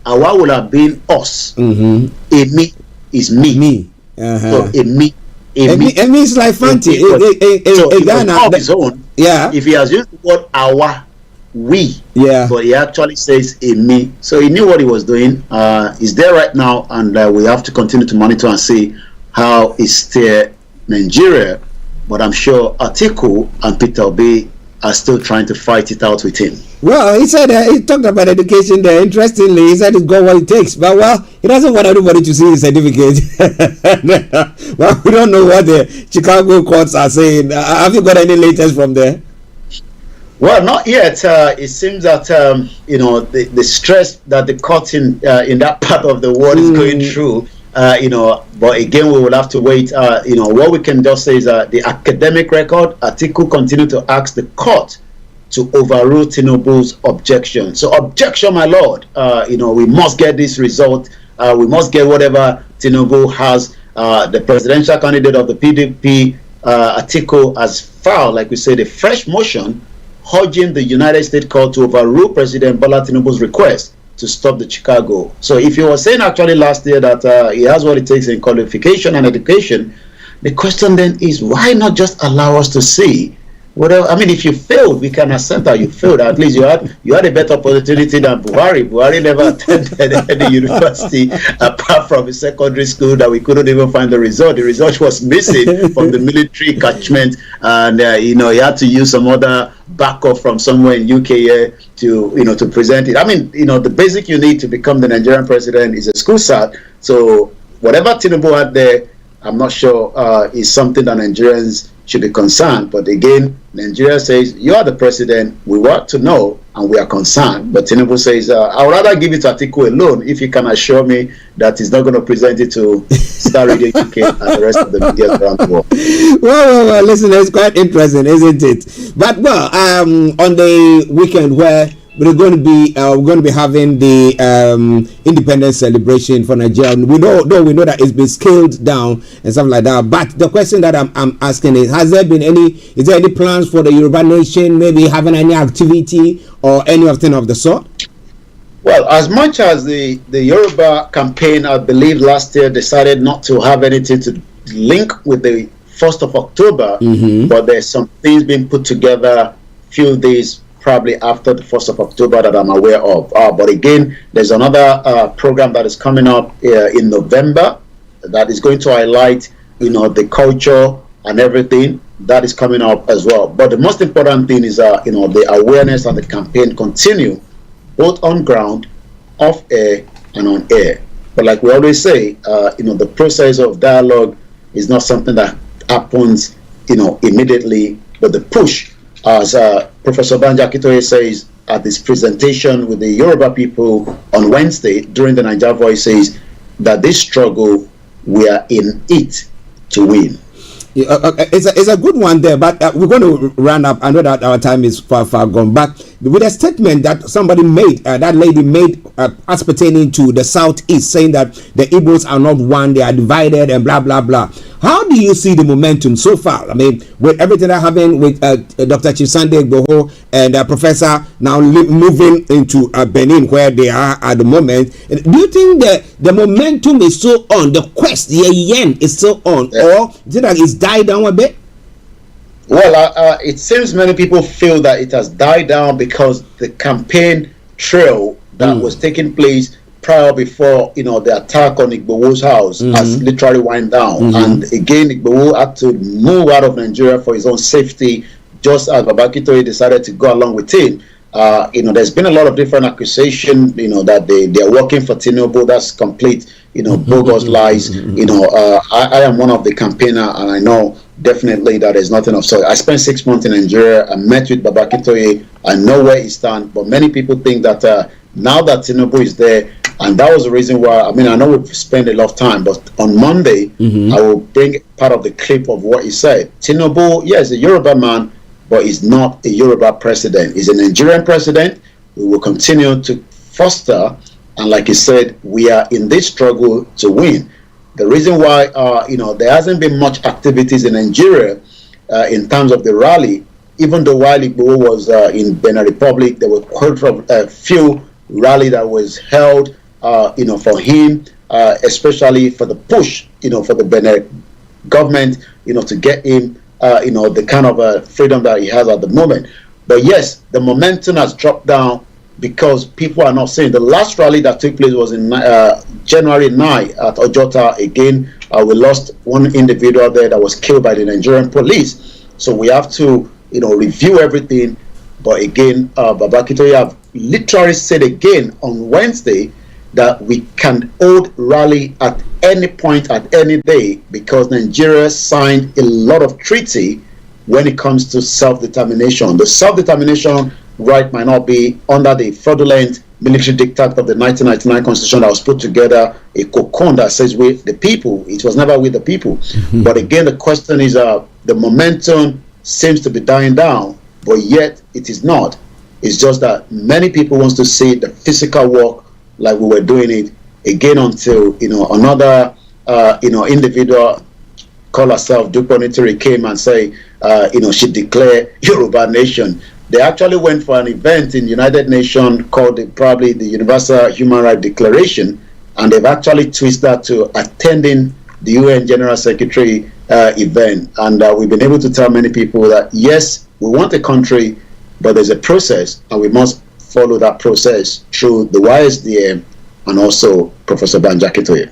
Our would have been us. Emi is me. So Emi is like Fanti. So his own. Yeah. If he has used the word our, we. Yeah. But he actually says Emi. So he knew what he was doing. He's there right now, and we have to continue to monitor and see how he steer Nigeria. But I'm sure Atiku and Peter Obi are still trying to fight it out with him. Well, he said he talked about education there. Interestingly, he said it's got what it takes. But he doesn't want everybody to see his certificate. Well, we don't know what the Chicago courts are saying. Have you got any latest from there? Well, not yet. It seems that the stress that the court in that part of the world is going through. But again, we will have to wait. What we can just say is the academic record. Atiku continue to ask the court to overrule Tinubu's objection. So objection, my lord. We must get this result. We must get whatever Tinubu has. The presidential candidate of the PDP, Atiku, has filed, like we said, a fresh motion urging the United States court to overrule President Bola Tinubu's request to stop the Chicago. So if you were saying actually last year that he has what it takes in qualification and education, the question then is, why not just allow us to see whatever? I mean, if you failed, we can accept that you failed. At least you had a better opportunity than Buhari. Buhari never attended any university apart from a secondary school that we couldn't even find the result. The result was missing from the military catchment, and he had to use some other backup from somewhere in UK to present it. I mean, the basic you need to become the Nigerian president is a school cert. So whatever Tinubu had there, I'm not sure is something that Nigerians should be concerned. But again, Nigeria says, you are the president, we want to know, and we are concerned. But Tinubu says, I would rather give it to Atiku alone if he can assure me that he's not going to present it to Starr Radio UK and the rest of the media around the world. Well, listen, it's quite interesting, isn't it? But on the weekend where we're going to be having the independence celebration for Nigeria. We know that it's been scaled down and stuff like that. But the question that I'm asking is there any plans for the Yoruba nation, maybe having any activity or anything of the sort? Well, as much as the Yoruba campaign, I believe last year, decided not to have anything to link with the 1st of October, but there's some things being put together few days probably after the 1st of October that I'm aware of. But again, there's another program that is coming up in November that is going to highlight, the culture and everything that is coming up as well. But the most important thing is, the awareness and the campaign continue, both on ground, off air, and on air. But like we always say, the process of dialogue is not something that happens, immediately, but the push, as Professor Banja Kitoye says at this presentation with the Yoruba people on Wednesday during the Naija Voices, that this struggle, we are in it to win. It's a good one there, but we're going to run up. I know that our time is far gone, but with a statement that somebody made, that lady made, as pertaining to the Southeast, saying that the Igbos are not one, they are divided and blah blah blah. How do you see the momentum so far? I mean, with everything that happened with Dr. Chisande Igboho and Professor now moving into Benin, where they are at the moment, do you think that the momentum is still on? The quest, the yen is still on, or is it that it's died down a bit? Well, it seems many people feel that it has died down because the campaign trail that was taking place prior before the attack on Igboho's house has literally wind down, and again Igboho had to move out of Nigeria for his own safety, just as Babakitoye decided to go along with him. There's been a lot of different accusations, that they're working for Tinubu. That's complete, bogus lies. I am one of the campaigner, and I know definitely that there's nothing of so. I spent 6 months in Nigeria. I met with Baba Akintoye. I know where he stands, but many people think that now that Tinubu is there, and that was the reason why. I mean, I know we've spent a lot of time, but on Monday, I will bring part of the clip of what he said. Tinubu, yes, a Yoruba man, but he's not a Yoruba president. He's a Nigerian president. We will continue to foster, and like he said, we are in this struggle to win. The reason why, there hasn't been much activities in Nigeria in terms of the rally, even though while Igbo was in Benin Republic, there were quite a few rally that was held, for him, especially for the push, for the Benin government, to get him, the kind of freedom that he has at the moment. But yes, the momentum has dropped down because people are not saying. The last rally that took place was in January 9 at Ojota. Again, we lost one individual there that was killed by the Nigerian police. So we have to, review everything. But again, Baba Akintoye have literally said again on Wednesday that we can hold rally at any point, at any day, because Nigeria signed a lot of treaty when it comes to self-determination. The self-determination right might not be under the fraudulent military diktat of the 1999 constitution that was put together, a cocoon that says with the people. It was never with the people. But again, the question is, the momentum seems to be dying down, but yet it is not. It's just that many people want to see the physical work like we were doing it again until another individual call herself Duponitiri came and say she declared Yoruba nation. They actually went for an event in United Nations called probably the Universal Human Rights Declaration, and they've actually twisted that to attending the UN General Secretary event. And we've been able to tell many people that yes, we want a country, but there's a process, and we must follow that process through the YSDM and also Professor Banji Akintoye.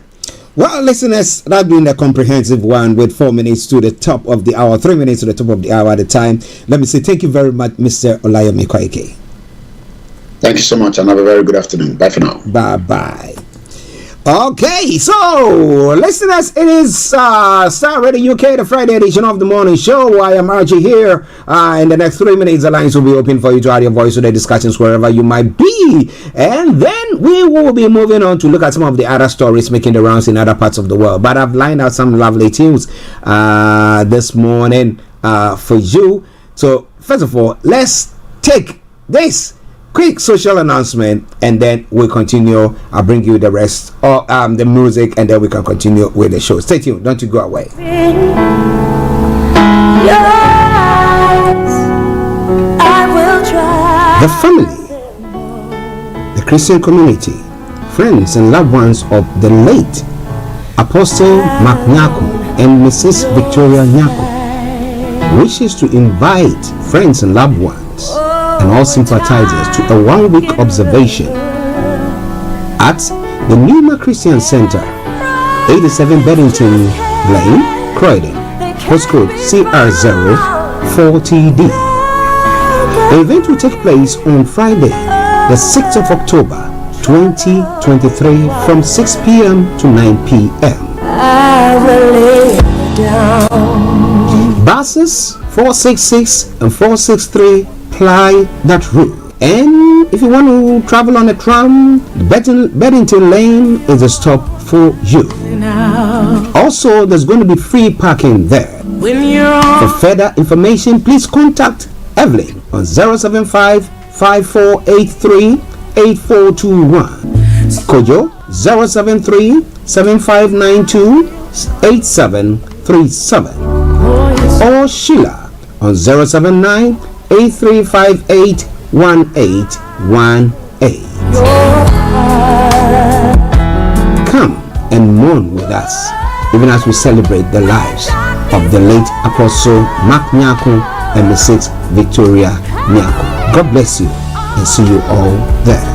Well, listeners, that's been a comprehensive one with 4 minutes to the top of the hour, 3 minutes to the top of the hour at a time. Let me say thank you very much, Mr. Olayomi Kwaike. Thank you so much, and have a very good afternoon. Bye for now. Bye-bye. Okay, so listeners, it is Starr Radio UK, the Friday edition of the morning show. I am Archie here. In the next 3 minutes, the lines will be open for you to add your voice to the discussions wherever you might be. And then we will be moving on to look at some of the other stories making the rounds in other parts of the world. But I've lined out some lovely tunes this morning for you. So first of all, let's take this quick social announcement, and then we'll continue. I'll bring you the rest of the music, and then we can continue with the show. Stay tuned, don't you go away. The family, the Christian community, friends and loved ones of the late Apostle Mark Nyako and Mrs. Victoria Nyako wishes to invite friends and loved ones and all sympathizers to a 1-week observation at the Numa Christian Center, 87 Beddington Lane, Croydon, postcode CR040D. The event will take place on Friday, the 6th of October 2023 from 6 p.m. to 9 p.m. Buses 466 and 463 ply that route. And if you want to travel on a tram, Beddington Lane is a stop for you. Also, there's going to be free parking there. For further information, please contact Evelyn on 075 5483 8421, Kojo 073 7592 8737, or Sheila on 079 8358 1818. Come and mourn with us, even as we celebrate the lives of the late Apostle Mark Nyako and Mrs. Victoria Nyako. God bless you, and see you all there.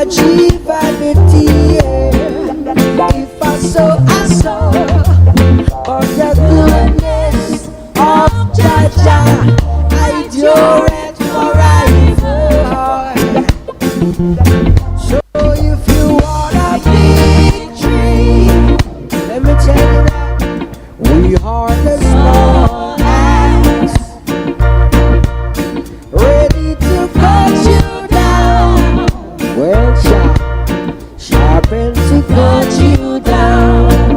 achieve vanity. If I saw of the goodness of Jaja, I do it forever. So if you want a victory, let me tell you that we are the small hands, ready to cut you down. Well, sharpen to cut you down.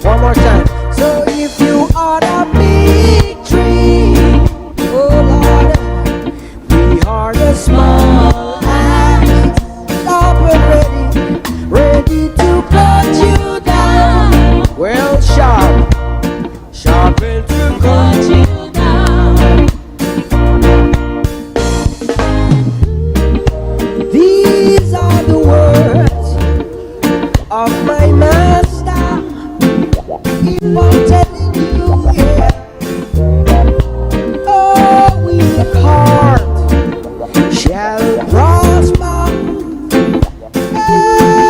One more time. So if you are the victory, oh Lord, we are the small hands, up and ready to cut you down. Well, sharpen to cut you down. These are the words of my master. Keep on telling you, yeah. Oh, we the heart shall prosper. Hey.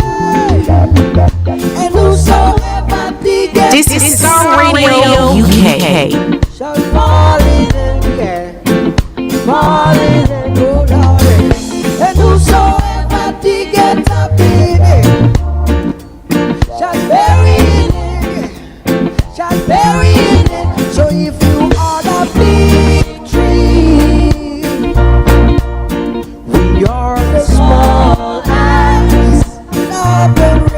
And whosoever began This is Starr Radio UK. shall fall in the air, fall in the glory. And whosoever began to be shall bury shall bury in it. So if you are the victory, we are the small hands, up and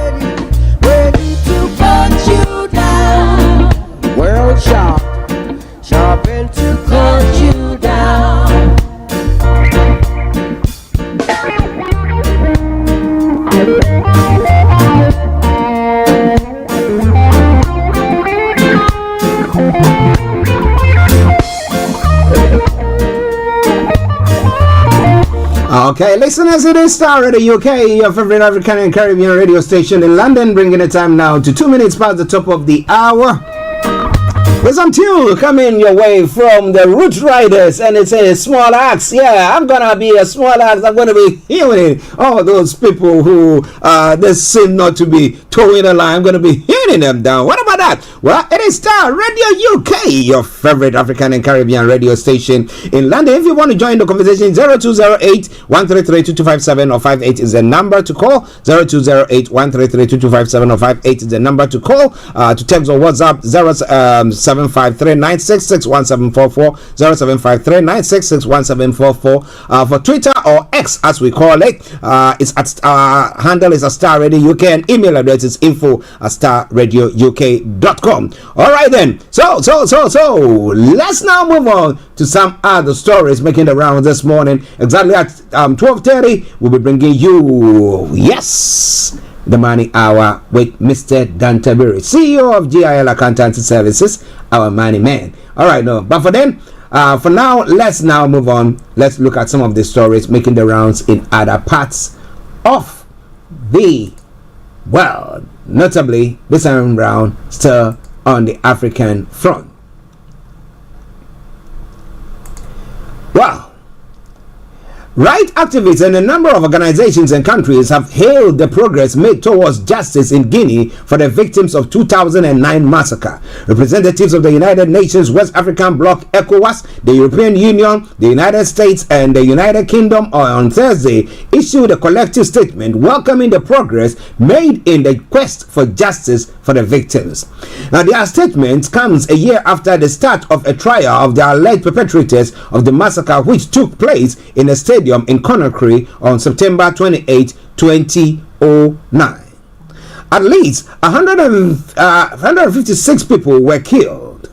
ready to cut you down. World sharpen to cut you down. Okay, listeners, it is Starr Radio UK, your favorite African and Caribbean radio station in London, bringing the time now to 2 minutes past the top of the hour. With some tune coming your way from the Root Riders, and it's a small axe. Yeah, I'm gonna be a small axe. I'm gonna be healing all those people who they seem not to be towing the line. I'm gonna be healing them down. What about that? Well, it is Starr Radio UK, your favorite African and Caribbean radio station in London. If you want to join the conversation, 0208 133 2257 or 58 is the number to call. 0208 133 2257 or 58 is the number to call. To text or WhatsApp 0753-966-1744, 0753-966-1744. For Twitter or X as we call it, it's at handle is at Starr Radio UK, and email address is info@starradiouk.com. All right then. So let's now move on to some other stories making the rounds this morning. Exactly at 12:30, we'll be bringing you the Money Hour with Mr. Dan Tabiri, CEO of GIL Accountancy Services, our money man. All right, no, but for now, let's now move on. Let's look at some of the stories making the rounds in other parts of the world, notably this time round still on the African front. Wow. Right activists and a number of organizations and countries have hailed the progress made towards justice in Guinea for the victims of 2009 massacre. Representatives of the United Nations West African Bloc, ECOWAS, the European Union, the United States, and the United Kingdom on Thursday issued a collective statement welcoming the progress made in the quest for justice for the victims. Now, their statement comes a year after the start of a trial of the alleged perpetrators of the massacre, which took place in a stadium in Conakry on September 28, 2009. At least 156 people were killed.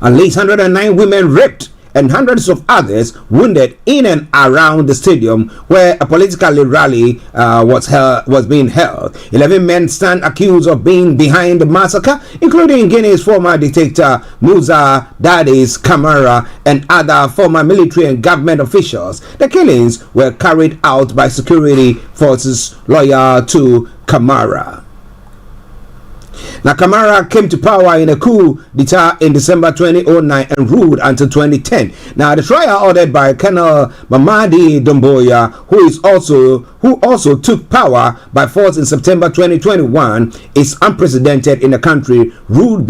At least 109 women raped and hundreds of others wounded in and around the stadium where a political rally was being held. 11 men stand accused of being behind the massacre, including Guinea's former dictator Moussa Dadis Camara and other former military and government officials. The killings were carried out by security forces loyal to Camara. Now, Kamara came to power in a coup d'etat in December 2009 and ruled until 2010. Now, the trial ordered by Colonel Mamadi Doumbouya, who also took power by force in September 2021, is unprecedented in a country ruled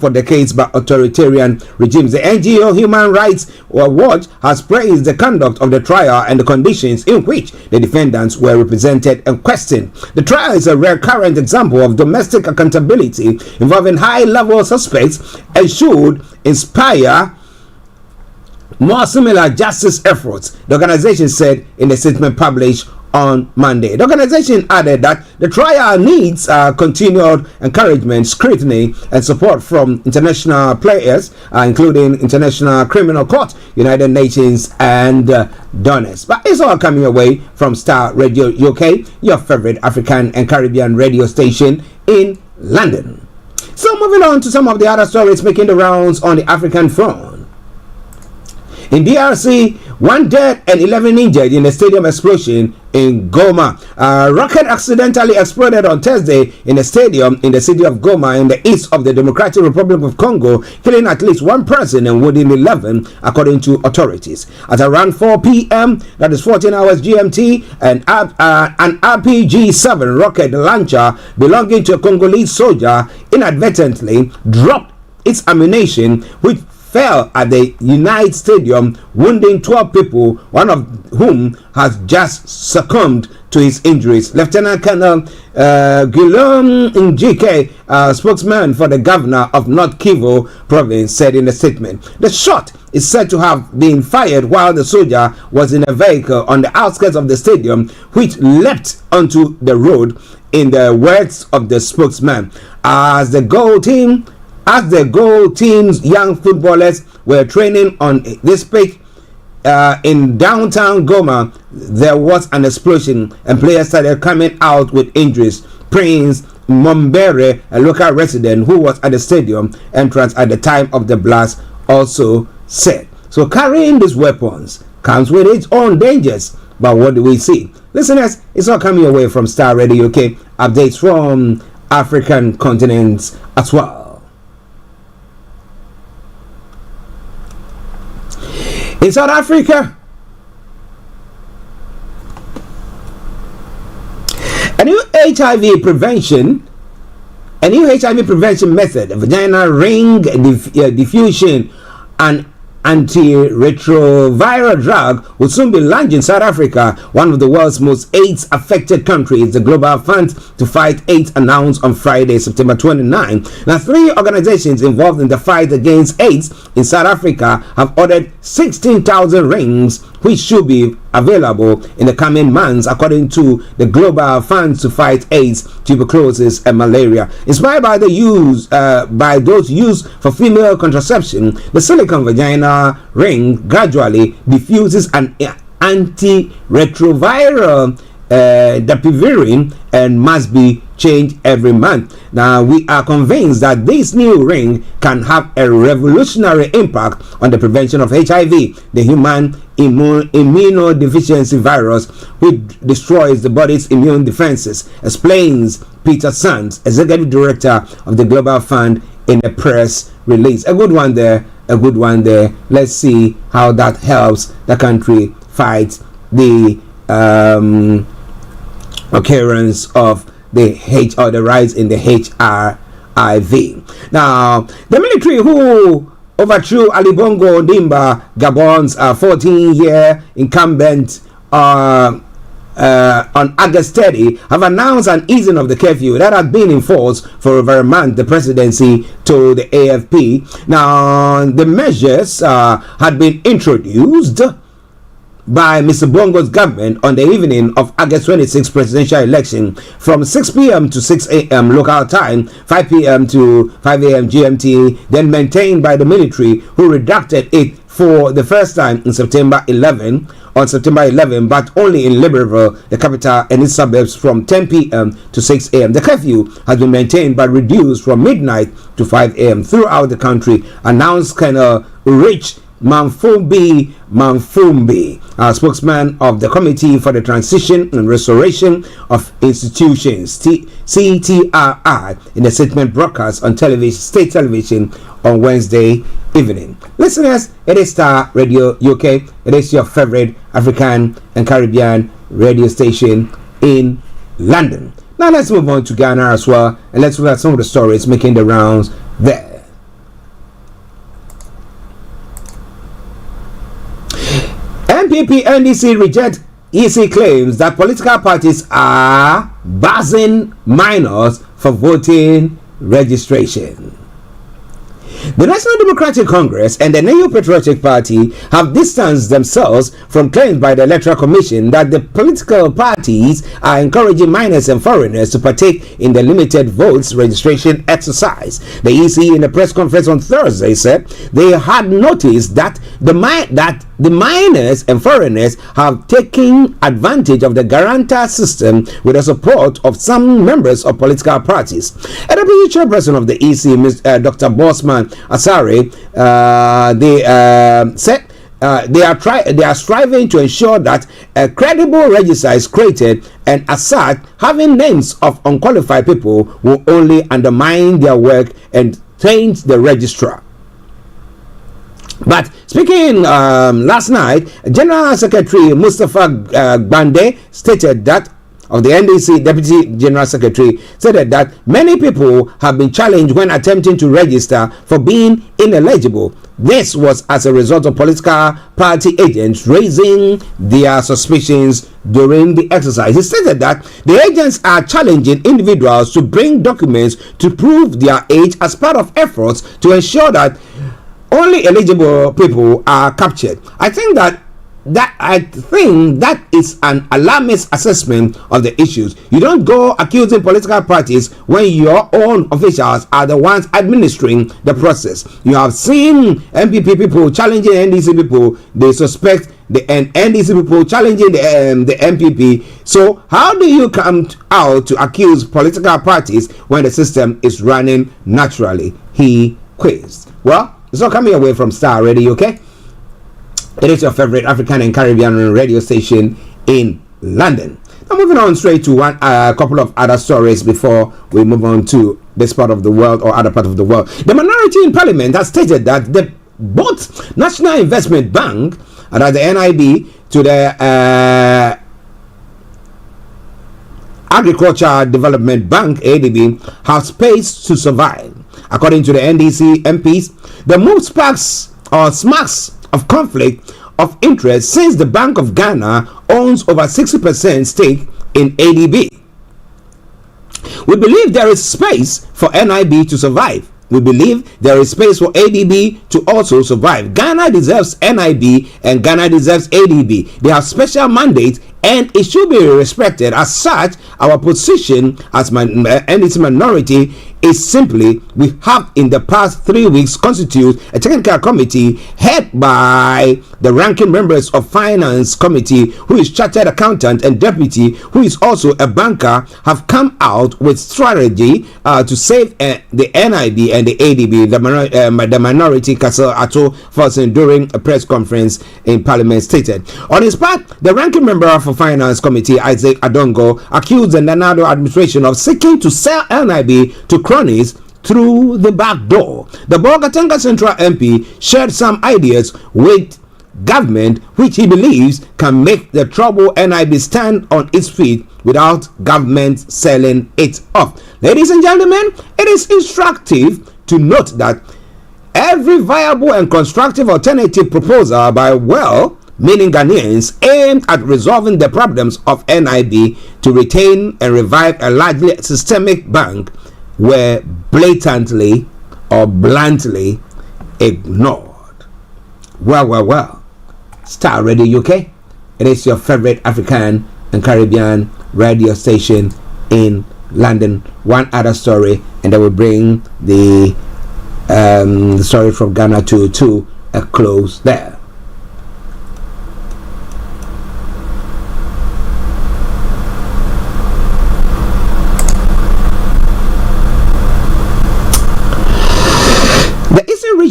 for decades by authoritarian regimes. The NGO Human Rights Watch has praised the conduct of the trial and the conditions in which the defendants were represented and questioned. The trial is a recurrent example of domestic accountability involving high-level suspects and should inspire more similar justice efforts, the organization said in a statement published on Monday. The organization added that the trial needs continued encouragement, scrutiny, and support from international players, including International Criminal Court, United Nations, and donors. But it's all coming away from Starr Radio UK, your favorite African and Caribbean radio station in London. So moving on to some of the other stories making the rounds on the African front. In DRC, 1 dead and 11 injured in a stadium explosion in Goma. A rocket accidentally exploded on Thursday in a stadium in the city of Goma in the east of the Democratic Republic of Congo, killing at least 1 person and wounding 11, according to authorities. At around 4 p.m., that is 14 hours GMT, an RPG-7 rocket launcher belonging to a Congolese soldier inadvertently dropped its ammunition, which fell at the United Stadium, wounding 12 people, one of whom has just succumbed to his injuries. Lieutenant Colonel Guillaume Njike, spokesman for the governor of North Kivu province, said in a statement. The shot is said to have been fired while the soldier was in a vehicle on the outskirts of the stadium, which leapt onto the road, in the words of the spokesman. As the goal team's young footballers were training on this pitch in downtown Goma, there was an explosion and players started coming out with injuries. Prince Mombere, a local resident who was at the stadium entrance at the time of the blast, also said. So carrying these weapons comes with its own dangers. But what do we see? Listeners, it's all coming away from Starr Radio UK. Updates from African continents as well. In South Africa, a new HIV prevention method, vaginal ring diffusion, and antiretroviral drug will soon be launched in South Africa, one of the world's most AIDS-affected countries. The Global Fund to Fight AIDS announced on Friday, September 29. Now, 3 organizations involved in the fight against AIDS in South Africa have ordered 16,000 rings, which should be available in the coming months, according to the Global Fund to Fight AIDS, Tuberculosis, and Malaria. Inspired by those used for female contraception, the silicone vagina ring gradually diffuses an antiretroviral Tabiri and must be changed every month. Now, we are convinced that this new ring can have a revolutionary impact on the prevention of HIV, the human immunodeficiency virus, which destroys the body's immune defenses, explains Peter Sands, executive director of the Global Fund, in a press release. A good one there. Let's see how that helps the country fight the occurrence of the rise in the HIV. Now, the military who overthrew Ali Bongo Ondimba, Gabon's 14-year incumbent on August 30, have announced an easing of the curfew that had been in force for over a month, the presidency told the AFP. Now, the measures had been introduced by Mr. Bongo's government on the evening of August 26 presidential election from 6 p.m. to 6 a.m. local time, 5 p.m. to 5 a.m. GMT, then maintained by the military, who redacted it for the first time on September 11, but only in Libreville, the capital, and its suburbs from 10 p.m. to 6 a.m. The curfew has been maintained but reduced from midnight to 5 a.m. throughout the country, announced Colonel Rich Manfumbi, spokesman of the Committee for the Transition and Restoration of Institutions, CTRI, in a statement broadcast on television, state television on Wednesday evening. Listeners, it is Starr Radio UK. It is your favorite African and Caribbean radio station in London. Now let's move on to Ghana as well, and let's look at some of the stories making the rounds there. MPP NDC reject EC claims that political parties are buzzing minors for voting registration. The National Democratic Congress and the New Patriotic Party have distanced themselves from claims by the Electoral Commission that the political parties are encouraging minors and foreigners to partake in the limited votes registration exercise. The EC, in a press conference on Thursday, said they had noticed that the minors and foreigners have taken advantage of the guarantor system with the support of some members of political parties. A deputy chairperson of the EC, Dr. Bosman Asare, said they are striving to ensure that a credible register is created, and as such, having names of unqualified people will only undermine their work and taint the registrar. But speaking last night, General Secretary Mustafa Gbande stated that, of the NDC Deputy General Secretary, said that many people have been challenged when attempting to register for being ineligible. This was as a result of political party agents raising their suspicions during the exercise. He stated that the agents are challenging individuals to bring documents to prove their age as part of efforts to ensure that only eligible people are captured. I think that is an alarmist assessment of the issues. You don't go accusing political parties when your own officials are the ones administering the process. You have seen MPP people challenging NDC people. They suspect the NDC people challenging the MPP. So how do you come out to accuse political parties when the system is running naturally? He quizzed. Well, it's all coming away from Starr Radio, okay? It is your favorite African and Caribbean radio station in London. Now moving on straight to a couple of other stories before we move on to this part of the world or other part of the world. The minority in Parliament has stated that both National Investment Bank and the NIB to the Agriculture Development Bank ADB have space to survive. According to the NDC MPs, the move smacks of conflict of interest since the Bank of Ghana owns over 60% stake in ADB. We believe there is space for NIB to survive. We believe there is space for ADB to also survive. Ghana deserves NIB and Ghana deserves ADB. They have special mandates and it should be respected. As such, our position as NDC minority is simply, we have in the past 3 weeks constituted a technical committee head by the ranking members of finance committee, who is chartered accountant, and deputy, who is also a banker, have come out with strategy to save the NIB and the ADB. The minority Castle Ato Forson, during a press conference in Parliament, stated. On his part, the ranking member of the finance committee, Isaac Adongo, accused the Nanado administration of seeking to sell NIB to cronies through the back door. The Bolgatanga Central MP shared some ideas with government which he believes can make the troubled NIB stand on its feet without government selling it off. Ladies and gentlemen, it is instructive to note that every viable and constructive alternative proposal by meaning Ghanaians aimed at resolving the problems of NIB to retain and revive a largely systemic bank were blatantly or bluntly ignored. Well. Starr Radio UK. It is your favorite African and Caribbean radio station in London. One other story, and then we'll bring the story from Ghana to a close there.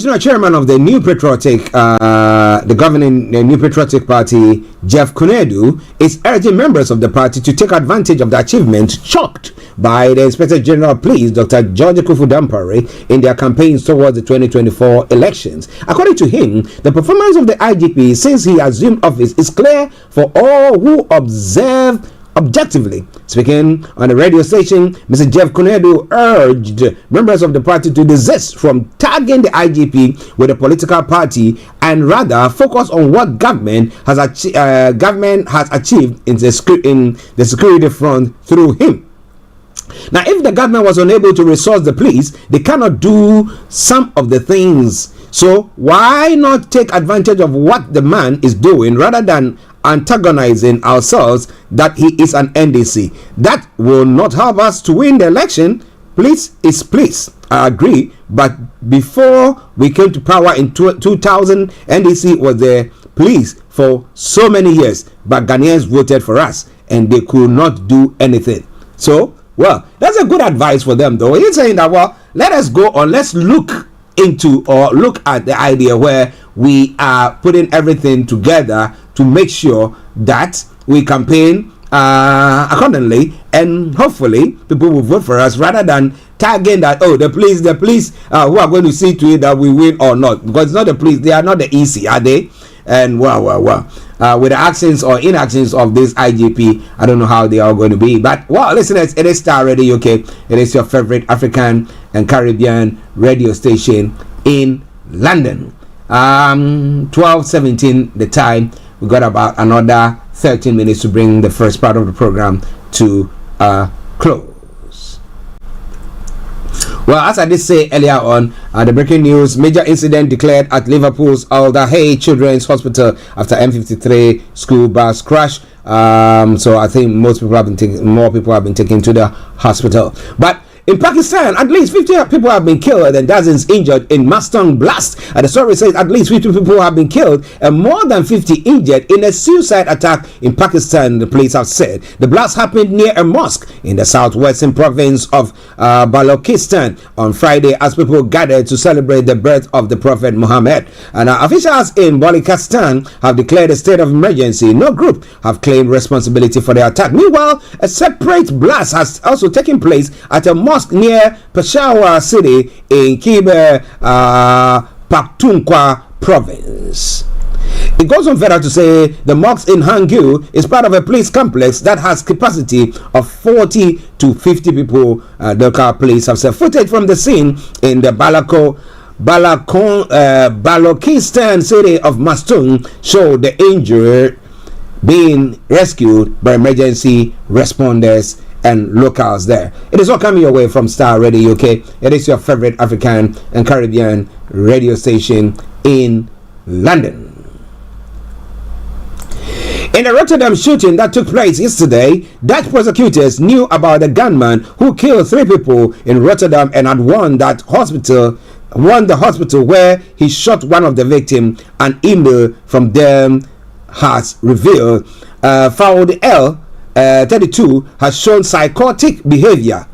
regional chairman of the New Patriotic, the governing New Patriotic Party, Jeff Kunedu, is urging members of the party to take advantage of the achievement chalked by the Inspector General of Police, Dr. George Kufu-Dampare, in their campaigns towards the 2024 elections. According to him, the performance of the IGP since he assumed office is clear for all who observe objectively. Speaking on the radio station, Mr. Jeff Kunedu urged members of the party to desist from tagging the IGP with a political party and rather focus on what government has achieved in the security front through him. Now, if the government was unable to resource the police, they cannot do some of the things. So why not take advantage of what the man is doing rather than antagonizing ourselves that he is an NDC? That will not help us to win the election. Police is police, I agree, but before we came to power in 2000, NDC was the police for so many years, but Ghanaians voted for us and they could not do anything. So, well, that's a good advice for them though. He's saying that, well, let us go on, let's look into or look at the idea where we are putting everything together to make sure that we campaign accordingly, and hopefully people will vote for us rather than tagging that, oh, the police who are going to see to it that we win or not, because it's not the police, they are not the EC, are they? And with the actions or inactions of this IGP, I don't know how they are going to be. But well, listeners, it is Starr Radio UK. It is your favorite African and Caribbean radio station in London. 12:17 the time. We got about another 13 minutes to bring the first part of the program to a close. Well, as I did say earlier on, the breaking news: major incident declared at Liverpool's Alder Hey Children's Hospital after M53 school bus crash. So I think more people have been taken to the hospital. But in Pakistan, at least 50 people have been killed and dozens injured in Mustang blast. The story says at least 50 people have been killed and more than 50 injured in a suicide attack in Pakistan, the police have said. The blast happened near a mosque in the southwestern province of Balochistan on Friday as people gathered to celebrate the birth of the Prophet Muhammad. And officials in Balochistan have declared a state of emergency. No group have claimed responsibility for the attack. Meanwhile, a separate blast has also taken place at a mosque near Peshawar city in Khyber Pakhtunkhwa province. It goes on further to say the mosque in Hangul is part of a police complex that has capacity of 40 to 50 people. Local police have said footage from the scene in the Balochistan city of Mastung showed the injured being rescued by emergency responders and locals there. It is all coming your way from Starr Radio UK. It is your favorite African and Caribbean radio station in London. In the Rotterdam shooting that took place yesterday, Dutch prosecutors knew about the gunman who killed 3 people in Rotterdam and had warned the hospital where he shot one of the victims. An email from them has revealed Faoud L 32 has shown psychotic behavior.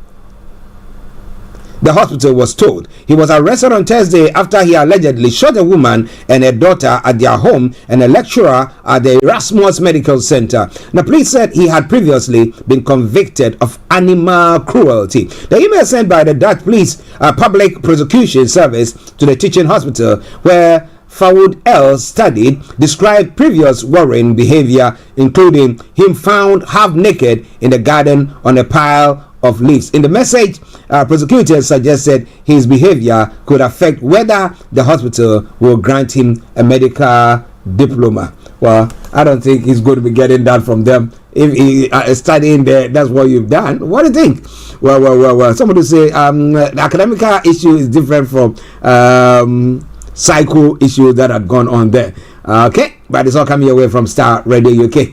The hospital was told. He was arrested on Thursday after he allegedly shot a woman and a daughter at their home and a lecturer at the Erasmus Medical Center. The police said he had previously been convicted of animal cruelty. The email sent by the Dutch Police Public Prosecution Service to the teaching hospital where Faoud L studied described previous worrying behavior, including him found half naked in the garden on a pile of leaves. In the message, prosecutors suggested his behavior could affect whether the hospital will grant him a medical diploma. Well, I don't think he's going to be getting that from them. If he studying there, that's what you've done. What do you think? Well. Somebody say the academic issue is different from psycho issues that have gone on there. Okay, but it's all coming away from Starr Radio UK.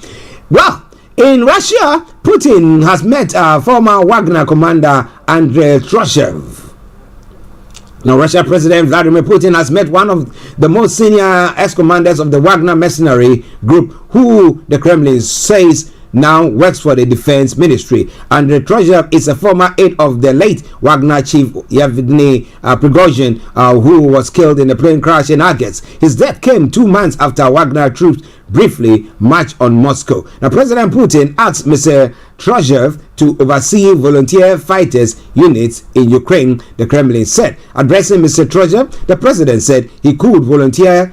Well, in Russia, Putin has met former Wagner commander Andrei Troshev. Now, Russian President Vladimir Putin has met one of the most senior ex-commanders of the Wagner mercenary group, who the Kremlin says now works for the Defense Ministry, and the treasurer is a former aide of the late Wagner chief Yevgeny Prigozhin, who was killed in a plane crash in August. His death came 2 months after Wagner troops briefly marched on Moscow. Now, President Putin asked Mr. Trozhev to oversee volunteer fighters units in Ukraine, the Kremlin said. Addressing Mr. Trozhev, the president said he could volunteer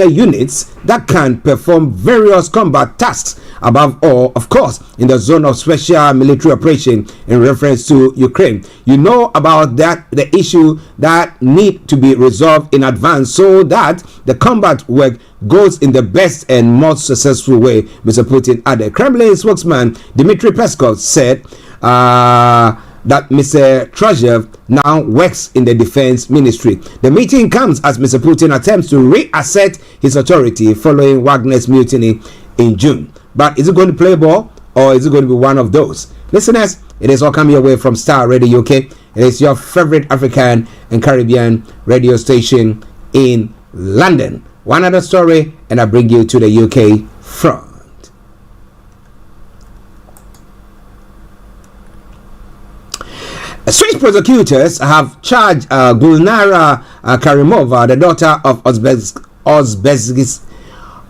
units that can perform various combat tasks, above all, of course, in the zone of special military operation, in reference to Ukraine. You know about that, the issue that need to be resolved in advance so that the combat work goes in the best and most successful way, Mr. Putin added. Kremlin spokesman Dmitry Peskov said that Mr. Trozhev now works in the Defense Ministry. The meeting comes as Mr. Putin attempts to reassert his authority following Wagner's mutiny in June. But is it going to play ball, or is it going to be one of those? Listeners, it is all coming your way from Starr Radio UK. It is your favorite African and Caribbean radio station in London. One other story, and I bring you to the UK front. Swiss prosecutors have charged Gulnara Karimova, the daughter of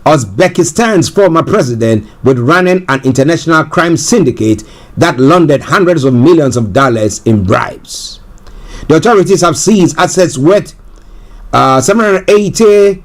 Uzbekistan's former president, with running an international crime syndicate that laundered hundreds of millions of dollars in bribes. The authorities have seized assets worth 780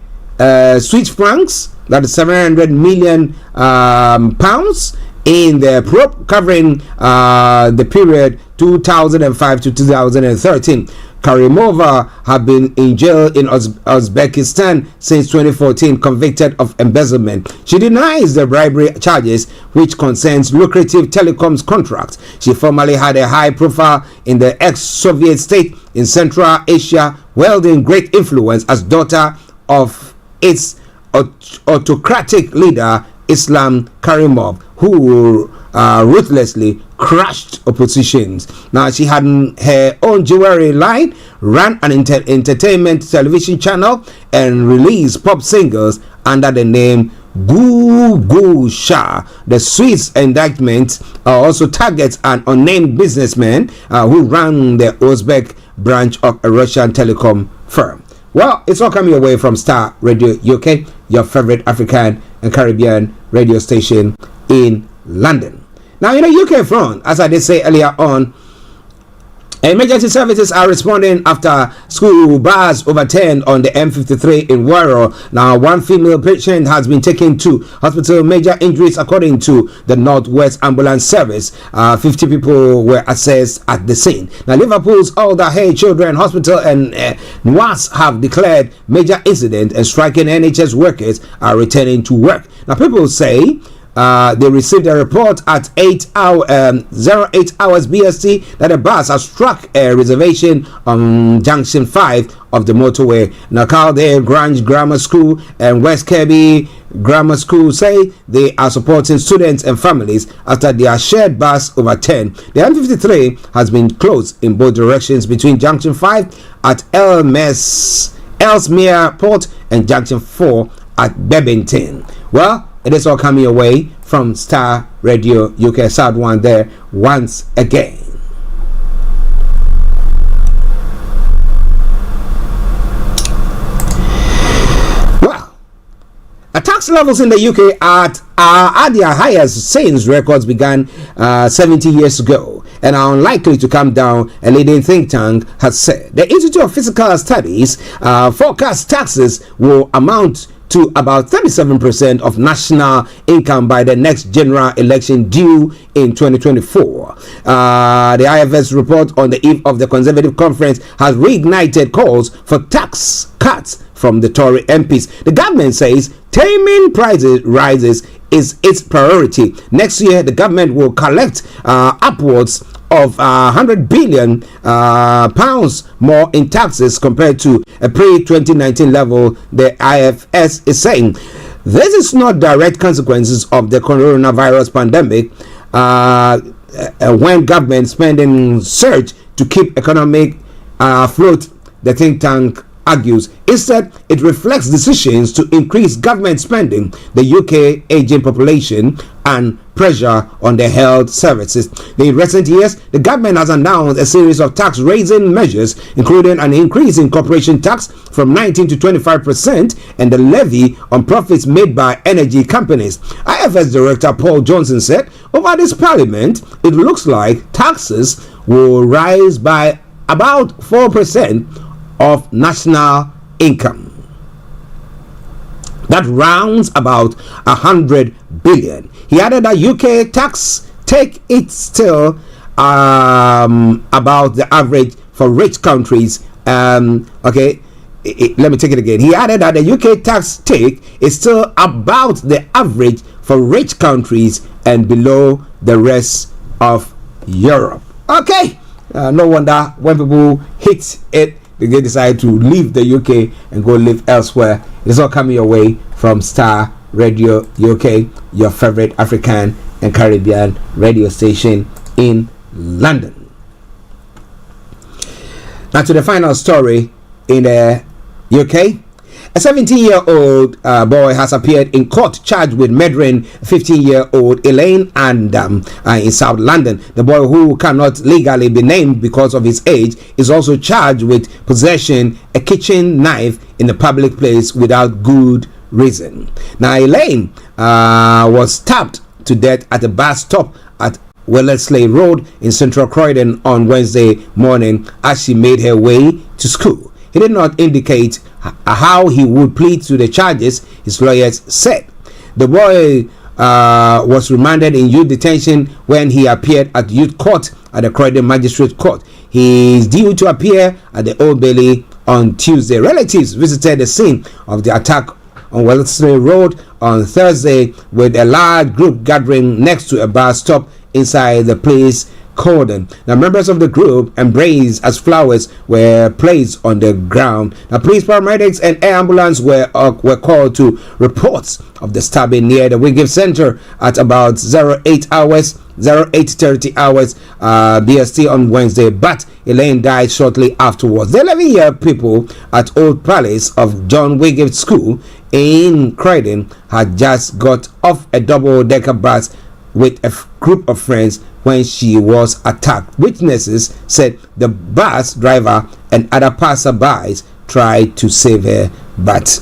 Swiss francs, that is 700 million pounds, in the probe covering the period 2005 to 2013. Karimova had been in jail in Uzbekistan since 2014, convicted of embezzlement. She denies the bribery charges, which concerns lucrative telecoms contracts. She formerly had a high profile in the ex-Soviet state in Central Asia, wielding great influence as daughter of its autocratic leader Islam Karimov, who ruthlessly crushed oppositions. Now, she had her own jewelry line, ran an entertainment television channel, and released pop singles under the name Goo Shah. The Swiss indictment also targets an unnamed businessman who ran the Uzbek branch of a Russian telecom firm. Well, it's all coming away from Starr Radio UK, your favorite African and Caribbean radio station in London. Now, in the UK front, as I did say earlier on, emergency services are responding after school bus overturned on the M53 in Waro. Now, one female patient has been taken to hospital, major injuries according to the Northwest Ambulance Service. 50 people were assessed at the scene. Now, Liverpool's Alder Hey Children Hospital and NWAS have declared major incident, and striking NHS workers are returning to work. Now, people say they received a report at 08 hours BST that a bus has struck a reservation on Junction 5 of the motorway. Now, Caldale Grange Grammar School and West Kirby Grammar School say they are supporting students and families after their shared bus overturned. The M53 has been closed in both directions between Junction 5 at Ellesmere Port and Junction 4 at Bebington. Well, it is all coming away from Starr Radio UK. Sad one there once again. Well, tax levels in the UK are at their highest since records began 70 years ago, and are unlikely to come down, a leading think tank has said. The Institute of Fiscal Studies forecast taxes will amount to about 37% of national income by the next general election due in 2024. The IFS report on the eve of the Conservative Conference has reignited calls for tax cuts from the Tory MPs. The government says taming price rises is its priority. Next year, the government will collect upwards of 100 billion pounds more in taxes compared to a pre-2019 level, the IFS is saying. This is not direct consequences of the coronavirus pandemic, when government spending surged to keep economic afloat, the think tank argues. Instead, it reflects decisions to increase government spending, the UK aging population, and pressure on the health services. In recent years, the government has announced a series of tax-raising measures, including an increase in corporation tax from 19 to 25% and the levy on profits made by energy companies. IFS Director Paul Johnson said, over this parliament, it looks like taxes will rise by about 4% of national income. That rounds about 100 billion. He added that UK tax take it still about the average for rich countries. Let me take it again. He added that the UK tax take is still about the average for rich countries and below the rest of Europe. Okay, no wonder when people hit it, they decide to leave the UK and go live elsewhere. It's all coming your way from Starr Radio UK, your favorite African and Caribbean radio station in London. Now to the final story in the UK. A 17-year-old boy has appeared in court charged with murdering 15-year-old Elaine and in South London. The boy, who cannot legally be named because of his age, is also charged with possessing a kitchen knife in a public place without good reason. Now, Elaine was stabbed to death at a bus stop at Wellesley Road in Central Croydon on Wednesday morning as she made her way to school. He did not indicate how he would plead to the charges, his lawyers said. The boy was remanded in youth detention when he appeared at youth court at the Croydon Magistrate Court. He is due to appear at the Old Bailey on Tuesday. Relatives visited the scene of the attack on Wellesley Road on Thursday with a large group gathering next to a bus stop inside the police cordon. Now, members of the group embraced as flowers were placed on the ground. Now, police, paramedics, and air ambulance were called to reports of the stabbing near the Wigan Center at about 08:30 hours BST on Wednesday, but Elaine died shortly afterwards. The 11-year pupil at Old Palace of John Wigan School in Croydon had just got off a double-decker bus with a group of friends when she was attacked. Witnesses said the bus driver and other passerbys tried to save her, but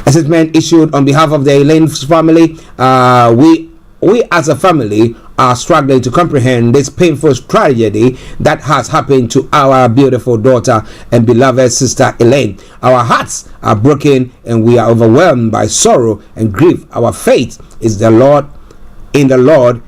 a statement issued on behalf of the Elaine's family. We as a family are struggling to comprehend this painful tragedy that has happened to our beautiful daughter and beloved sister Elaine. Our hearts are broken and we are overwhelmed by sorrow and grief. Our faith is the Lord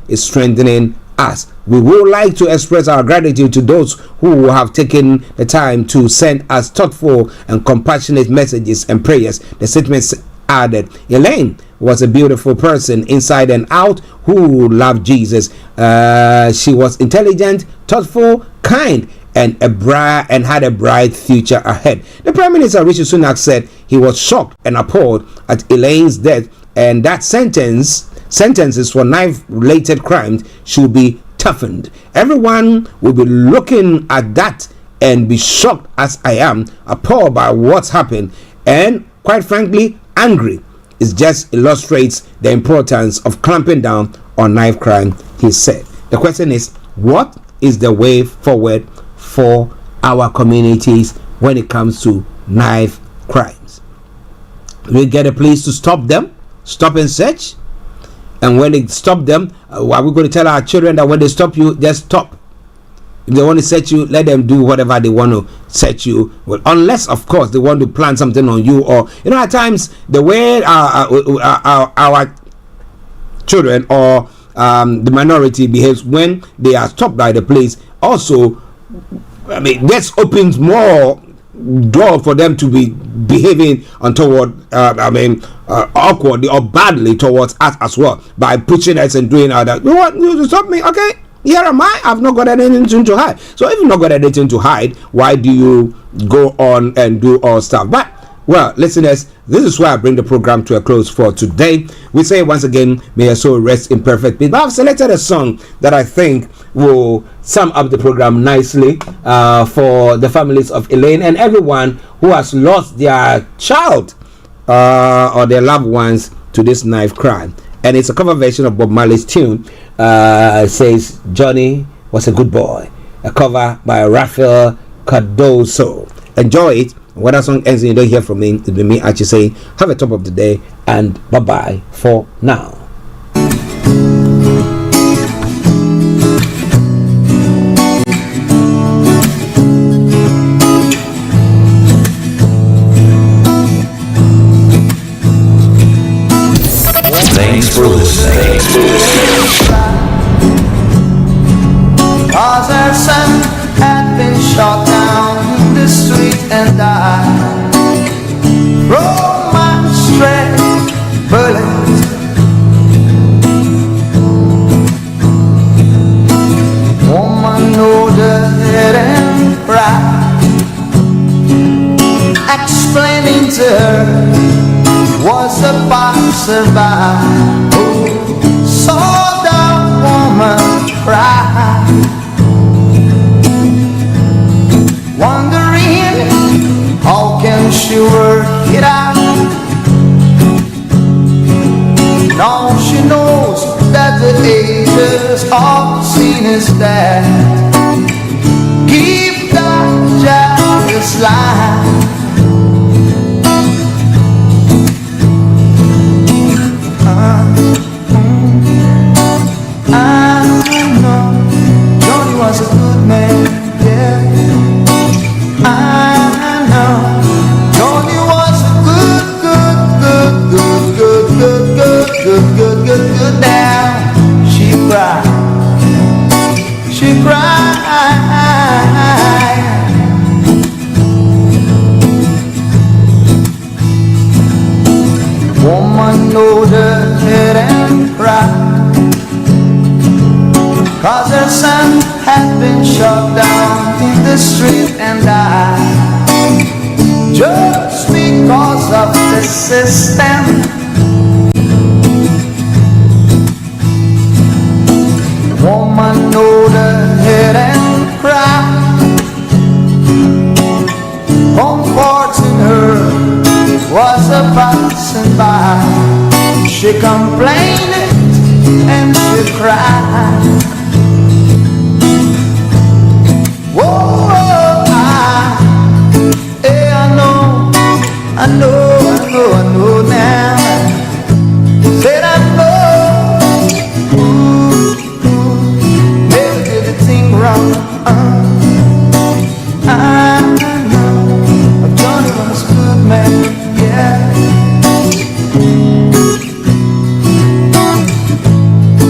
is strengthening us. We would like to express our gratitude to those who have taken the time to send us thoughtful and compassionate messages and prayers. The statement added, Elaine was a beautiful person inside and out who loved Jesus. She was intelligent, thoughtful, kind, and had a bright future ahead. The Prime Minister Rishi Sunak said he was shocked and appalled at Elaine's death, and that sentences for knife-related crimes should be toughened. Everyone will be looking at that and be shocked, as I am, appalled by what's happened, and quite frankly, angry. It just illustrates the importance of clamping down on knife crime, he said. The question is, what is the way forward for our communities when it comes to knife crimes? We get a police to stop them, stop and search. And when they stop them, are we going to tell our children that when they stop you, just stop? If they want to search you, let them do whatever they want to search you. Well, unless, of course, they want to plant something on you, or at times the way our children or the minority behaves when they are stopped by the police, also, this opens more door for them to be behaving untoward, awkwardly or badly towards us as well, by pushing us and doing all that. You want to stop me? Okay, here am I. I've not got anything to hide. So if you've not got anything to hide, why do you go on and do all stuff? But Well, listeners, this is where I bring the program to a close for today. We say once again, may your soul rest in perfect peace. But I've selected a song that I think will sum up the program nicely for the families of Elaine and everyone who has lost their child or their loved ones to this knife crime. And it's a cover version of Bob Marley's tune. It says, Johnny was a good boy. A cover by Raphael Cardoso. Enjoy it. When that song ends and you don't hear from me, it'll be me Archie saying, have a top of the day and bye-bye for now. Thanks for listening. Cause her son had been shot down in the street and died from my stray bullet. Woman older and proud, explaining to her was a passerby who saw the woman cry, wondering how can she work it out. Now she knows that the ages of sin is dead. Keep that jealous life. I know Johnny was a good man, yeah. I know Johnny was a good now. She cried, she cried. Woman older head and cried, cause her son had been shot down in the street and died just because of the system. Woman older head and cried, comforting her was a passing by. She complained and she cried. Whoa.